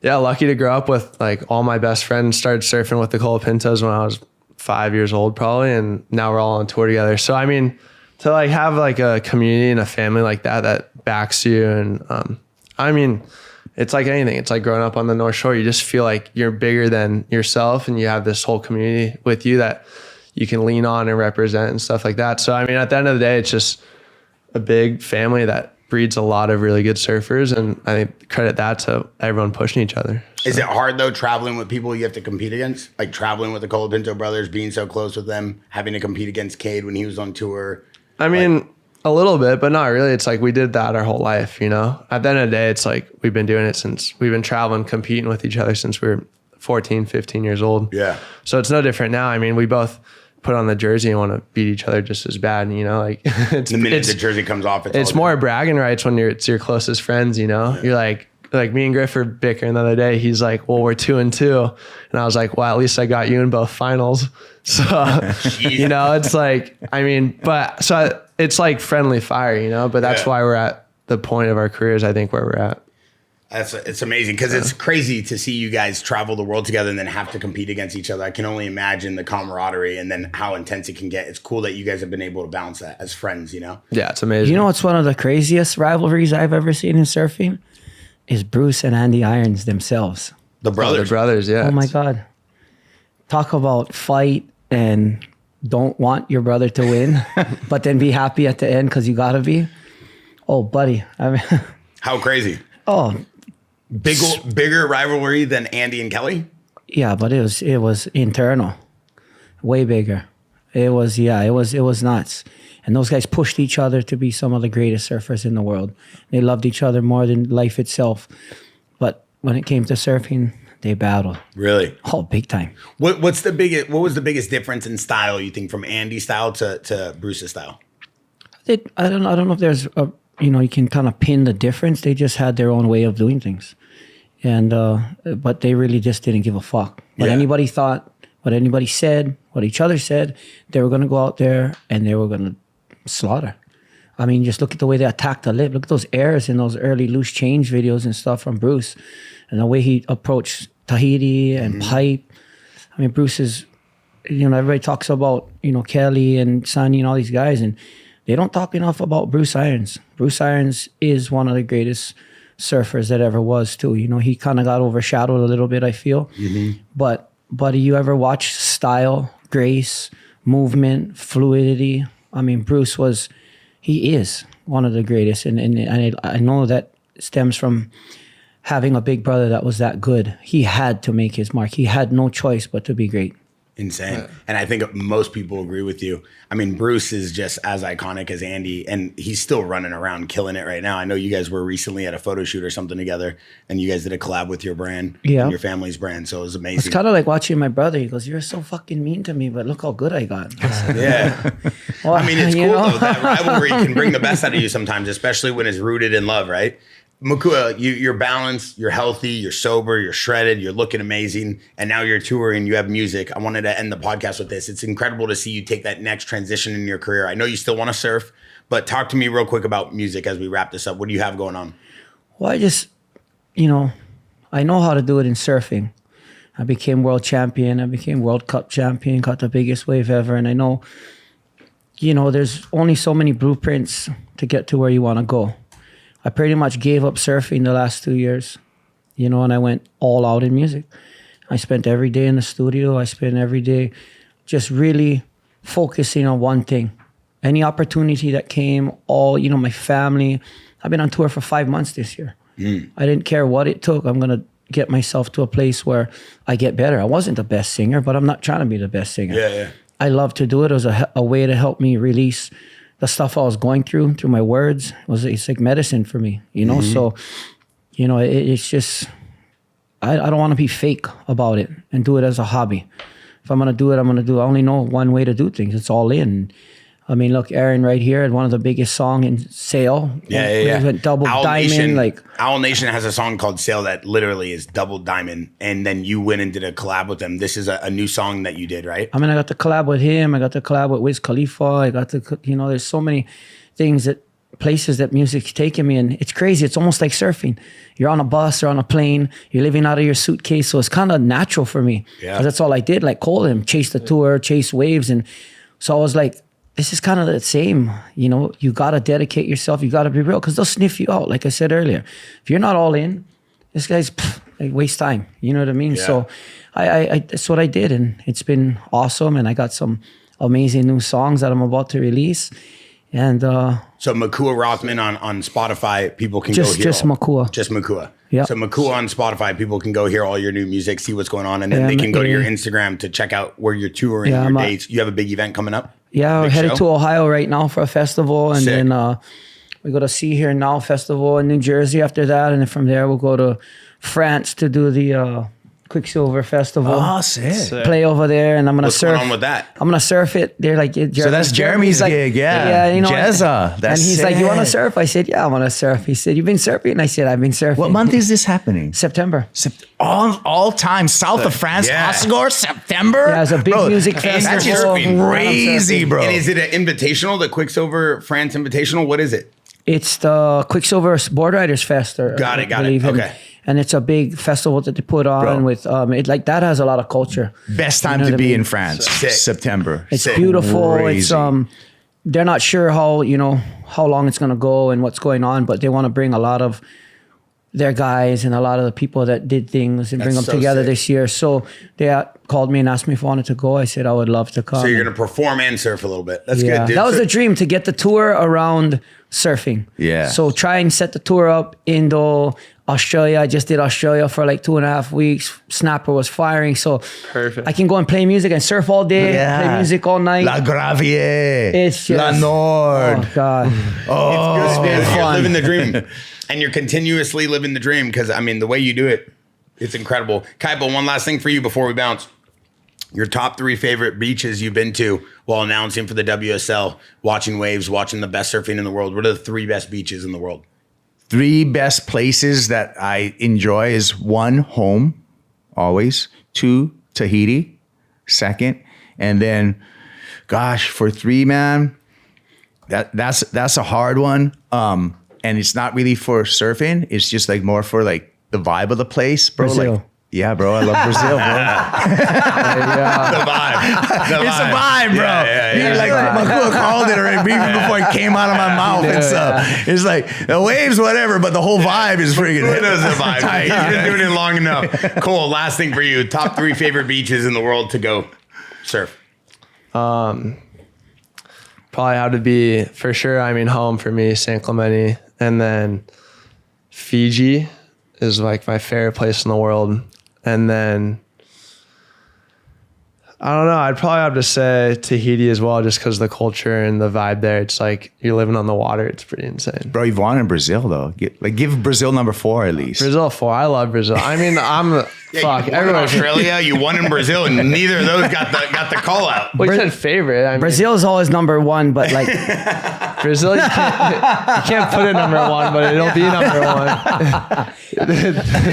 yeah, lucky to grow up with like all my best friends. Started surfing with the Cole Pintos when I was 5 years old probably, and now we're all on tour together. So I mean, to like have like a community and a family like that backs you, and I mean, it's like anything. It's like growing up on the North Shore. You just feel like you're bigger than yourself, and you have this whole community with you that you can lean on and represent and stuff like that. So I mean, at the end of the day, it's just a big family that breeds a lot of really good surfers, and I think credit that to everyone pushing each other. So. Is it hard though, traveling with people you have to compete against? Like traveling with the Cole Pinto brothers, being so close with them, having to compete against Cade when he was on tour? I mean, a little bit, but not really. It's like we did that our whole life, At the end of the day, it's like we've been doing it since we've been traveling, competing with each other since we were 14, 15 years old. Yeah. So it's no different now. I mean, we both put on the jersey and want to beat each other just as bad, like the minute the jersey comes off, it's more bragging rights when it's your closest friends, Yeah. You're like me and Griff were bickering the other day. He's like, well, we're 2-2. And I was like, well, at least I got you in both finals. So, it's like, I mean, but so it's like friendly fire, but that's why we're at the point of our careers, I think, where we're at. It's amazing because it's crazy to see you guys travel the world together and then have to compete against each other. I can only imagine the camaraderie and then how intense it can get. It's cool that you guys have been able to balance that as friends, Yeah, it's amazing. What's one of the craziest rivalries I've ever seen in surfing? Is Bruce and Andy Irons themselves. The brothers. The brothers, yeah. Oh my God. Talk about fight and don't want your brother to win, but then be happy at the end because you gotta be. Oh, buddy. I mean, how crazy. Oh, bigger rivalry than Andy and Kelly? Yeah, but it was internal. Way bigger. It was nuts. And those guys pushed each other to be some of the greatest surfers in the world. They loved each other more than life itself. But when it came to surfing, they battled. Really? Oh, big time. What was the biggest difference in style, you think, from Andy's style to Bruce's style? I don't know if there's you can kind of pin the difference. They just had their own way of doing things. And but they really just didn't give a fuck. What anybody thought, what anybody said, what each other said, they were going to go out there and they were going to slaughter. I mean, just look at the way they attacked the lip. Look at those airs in those early loose change videos and stuff from Bruce, and the way he approached Tahiti and pipe. I mean, Bruce is, everybody talks about, Kelly and Sonny and all these guys, and they don't talk enough about Bruce Irons. Bruce Irons is one of the greatest surfers that ever was too. He kind of got overshadowed a little bit, I feel. But you ever watch style, grace, movement, fluidity? I mean, Bruce he is one of the greatest. And I know that stems from having a big brother that was that good. He had to make his mark. He had no choice but to be great. Insane. And I think most people agree with you. I mean, Bruce is just as iconic as Andy, and he's still running around killing it right now. I know you guys were recently at a photo shoot or something together, and you guys did a collab with your brand, and your family's brand, so it was amazing. It's kind of like watching my brother. He goes, "You're so fucking mean to me, but look how good I got." Yeah. Well, I mean, it's cool, though, that rivalry can bring the best out of you sometimes, especially when it's rooted in love, right? Makua, you're balanced, you're healthy, you're sober, you're shredded, you're looking amazing, and now you're touring, you have music. I wanted to end the podcast with this. It's incredible to see you take that next transition in your career. I know you still want to surf, but talk to me real quick about music as we wrap this up. What do you have going on? Well, I just, I know how to do it in surfing. I became world champion. I became World Cup champion, caught the biggest wave ever. And I know, there's only so many blueprints to get to where you want to go. I pretty much gave up surfing the last 2 years, and I went all out in music. I spent every day in the studio. I spent every day just really focusing on one thing. Any opportunity that came, my family. I've been on tour for 5 months this year. I didn't care what it took. I'm going to get myself to a place where I get better. I wasn't the best singer, but I'm not trying to be the best singer. Yeah. I love to do it as a way to help me release the stuff I was going through my words. It's like medicine for me, So, it's just, I don't want to be fake about it and do it as a hobby. If I'm going to do it, I only know one way to do things. It's all in. I mean, look, Aaron right here had one of the biggest song in Sail. Yeah. He went double Owl diamond. Nation, Owl Nation has a song called Sail that literally is double diamond. And then you went and did a collab with them. This is a new song that you did, right? I mean, I got to collab with him. I got to collab with Wiz Khalifa. I got to, there's so many places that music's taken me. And it's crazy. It's almost like surfing. You're on a bus or on a plane. You're living out of your suitcase. So it's kind of natural for me. Yeah. Because that's all I did. Like Cole him, chase the tour, chase waves. And so I was like, this is kind of the same, you got to dedicate yourself. You got to be real because they'll sniff you out. Like I said earlier, if you're not all in, this guy's waste time. You know what I mean? Yeah. So I that's what I did. And it's been awesome. And I got some amazing new songs that I'm about to release. And so Makua Rothman on Spotify, people can go hear just Makua. Just Makua. Yeah. So Makua on Spotify, people can go hear all your new music, see what's going on, and then they can go to your Instagram to check out where you're touring, your dates. You have a big event coming up? Yeah, we're headed to Ohio right now for a festival, and then we go to See Here Now Festival in New Jersey after that, and then from there we'll go to France to do the Quicksilver Festival. Oh, sick. Play over there, and I'm gonna surf. What's going on with that? I'm gonna surf it. They're like, so that's Jeremy's gig, yeah. Jezza. And he's like, you want to surf? I said, yeah, I want to surf. He said, you've been surfing? And I said, I've been surfing. What month is this happening? September. All time south of France, Osgore, September. Yeah, it's a big music festival. That's just crazy, bro. And is it an invitational, the Quicksilver France Invitational? What is it? It's the Quicksilver Board Riders Fest. Got it. Okay. And it's a big festival that they put on with that has a lot of culture. Best time to be in France. September. It's beautiful. Crazy. It's they're not sure how long it's gonna go and what's going on, but they want to bring a lot of their guys and a lot of the people that did things and bring them together this year. So they called me and asked me if I wanted to go. I said I would love to come. So you're going to perform and surf a little bit. That's good, dude. That was So- the dream, to get the tour around surfing. Yeah. So try and set the tour up. Indo, Australia. I just did Australia for like 2.5 weeks. Snapper was firing. So Perfect. I can go and play music and surf all day, play music all night. La Gravier. It's just, La Nord. Oh, God. It's good, man. You're fun. living the dream. And you're continuously living the dream because, I mean, the way you do it, it's incredible. Kaipo, one last thing for you before we bounce. Your top 3 favorite beaches you've been to while announcing for the WSL, watching waves, watching the best surfing in the world. What are the 3 best beaches in the world? 3 best places that I enjoy is 1, home, always. 2, Tahiti, second. And then, gosh, for 3, man, that's a hard one. And it's not really for surfing. It's just like more for like the vibe of the place, bro. Brazil. Like, yeah, bro. I love Brazil, bro. The vibe. It's a vibe, bro. Yeah. Like Makua called it already even before it came out of my mouth and stuff. It's like the waves, whatever, but the whole vibe is freaking. It is a vibe. He's been doing it long enough. Cole, last thing for you. Top 3 favorite beaches in the world to go surf. Probably have to be, for sure, I mean, home for me, San Clemente. And then Fiji is like my favorite place in the world. And then, I don't know, I'd probably have to say Tahiti as well, just because the culture and the vibe there. It's like you're living on the water. It's pretty insane. Bro, you've won in Brazil though. Give Brazil number 4 at least. Brazil 4. I love Brazil. I mean, fuck. You won in Australia, you won in Brazil, and neither of those got the call out. Well, you said favorite. I mean, Brazil's always number 1, but like Brazil, you can't put it number 1, but it'll be number 1.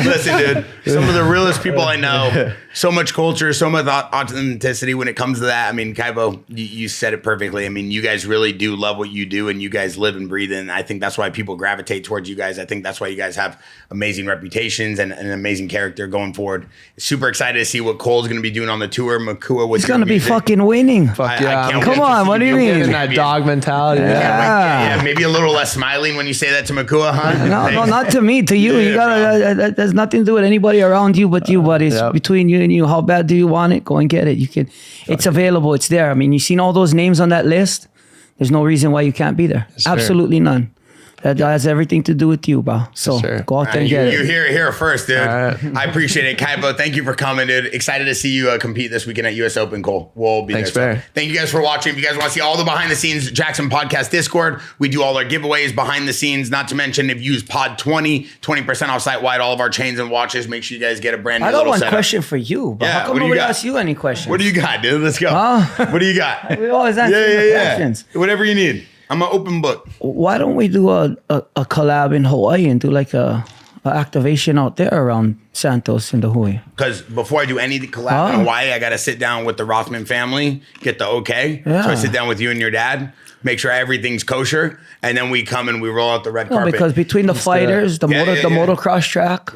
Listen, dude, some of the realest people I know, so much culture, so much authenticity when it comes to that. I mean, Kaipo, you said it perfectly. I mean, you guys really do love what you do, and you guys live and breathe it. And I think that's why people gravitate towards you guys. I think that's why you guys have amazing reputations and an amazing character going forward. Super excited to see what Cole's going to be doing on the tour. Makua was he's going to be fucking winning. Fuck yeah. Come on, what do you mean? Getting that dog mentality. Yeah, maybe a little less smiling when you say that to Makua, huh? No, not to me, to you. You gotta. That has nothing to do with anybody around you but you, buddy. It's between you and you. How bad do you want it? Go and get it. You can. It's available. It's there. I mean, you've seen all those names on that list. There's no reason why you can't be there. Yes, Absolutely none. That has everything to do with you, bro. So go out there and get you it. hear it here first, dude. Right. I appreciate it. Kaipo, thank you for coming, dude. Excited to see you compete this weekend at US Open, Cole. We'll be Thanks, there. Bear. So thank you guys for watching. If you guys want to see all the behind the scenes Jaxxon Podcast Discord, we do all our giveaways behind the scenes. Not to mention, if you use Pod 20% off site wide, all of our chains and watches. Make sure you guys get a brand new I got little one setup. question for you, but Yeah, how what come do you nobody got? asked you any questions? What do you got, dude? Let's go. What do you got? We always answer the questions. Whatever you need. I'm an open book. Why don't we do a collab in Hawaii and do like a activation out there around Santos and the Hui? Because before I do any collab in Hawaii, I got to sit down with the Rothman family, get the okay. Yeah. So I sit down with you and your dad, make sure everything's kosher, and then we come and we roll out the red carpet. Because between the fighters, the motocross track,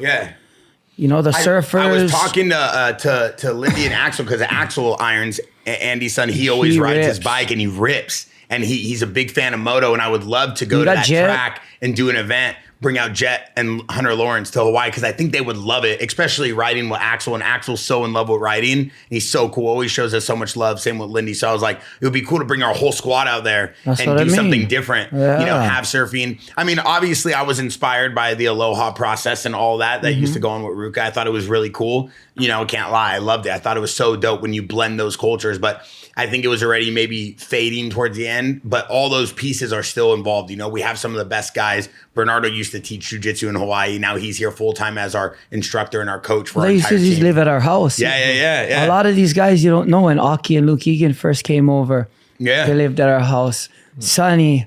you know, the surfers. I was talking to Lindy and Axel because Axel irons Andy's son. He always rides his bike and he rips. And he's a big fan of moto, and I would love to go to that track and do an event, bring out Jet and Hunter Lawrence to Hawaii, because I think they would love it, especially riding with Axel. And Axel's so in love with riding. And he's so cool, always shows us so much love. Same with Lindy. So I was like, it would be cool to bring our whole squad out there and do something different. Yeah. You know, have surfing. I mean, obviously, I was inspired by the Aloha process and all that used to go on with Ruka. I thought it was really cool. You know, can't lie. I loved it. I thought it was so dope when you blend those cultures. But I think it was already maybe fading towards the end, but all those pieces are still involved. You know, we have some of the best guys. Bernardo used to teach jiu-jitsu in Hawaii. Now he's here full-time as our instructor and our coach for our they used entire to just team. live at our house. Yeah. A lot of these guys you don't know. When Aki and Luke Egan first came over, they lived at our house. Sonny,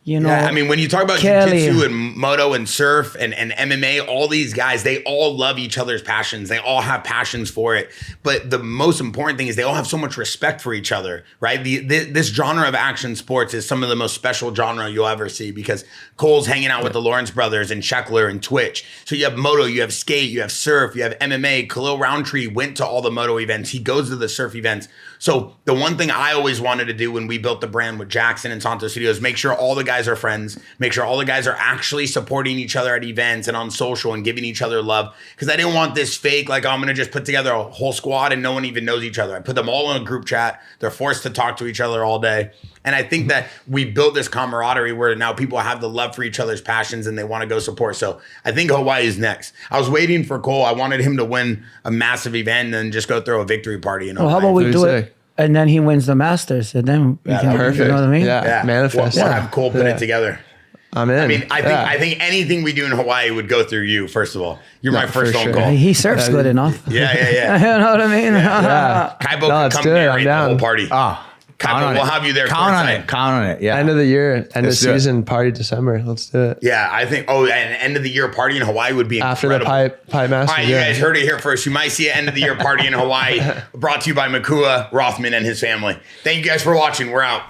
you know. Yeah, I mean, when you talk about Kelly. jiu-jitsu and moto and surf and MMA, all these guys, they all love each other's passions. They all have passions for it. But the most important thing is they all have so much respect for each other, right? This genre of action sports is some of the most special genre you'll ever see, because Cole's hanging out with the Lawrence brothers and Sheckler and Twitch. So you have moto, you have skate, you have surf, you have MMA. Khalil Roundtree went to all the moto events. He goes to the surf events. So the one thing I always wanted to do when we built the brand with Jaxxon and Santos Studios, make sure all the guys guys are friends. Make sure all the guys are actually supporting each other at events and on social and giving each other love. Because I didn't want this fake, like, I'm going to just put together a whole squad and no one even knows each other. I put them all in a group chat. They're forced to talk to each other all day. And I think that we built this camaraderie where now people have the love for each other's passions and they want to go support. So I think Hawaii is next. I was waiting for Cole. I wanted him to win a massive event and just go throw a victory party. Well, how about we do it? And then he wins the Masters, and then we can, perfect. You know what I mean? Yeah, manifest. We'll have Cole put it together. I'm in. I mean, I think anything we do in Hawaii would go through you. First of all, you're my first phone call. He surfs good enough. Yeah. You know what I mean? Kaipo can come narrate the whole party. Kaipo, we'll have you there. Count on it. Yeah. End of the year, end of season, party December. Let's do it. Yeah, I think. Oh, and end of the year party in Hawaii would be incredible. After the pipe Masters. All right, you guys heard it here first. You might see an end of the year party in Hawaii. Brought to you by Makua Rothman and his family. Thank you guys for watching. We're out.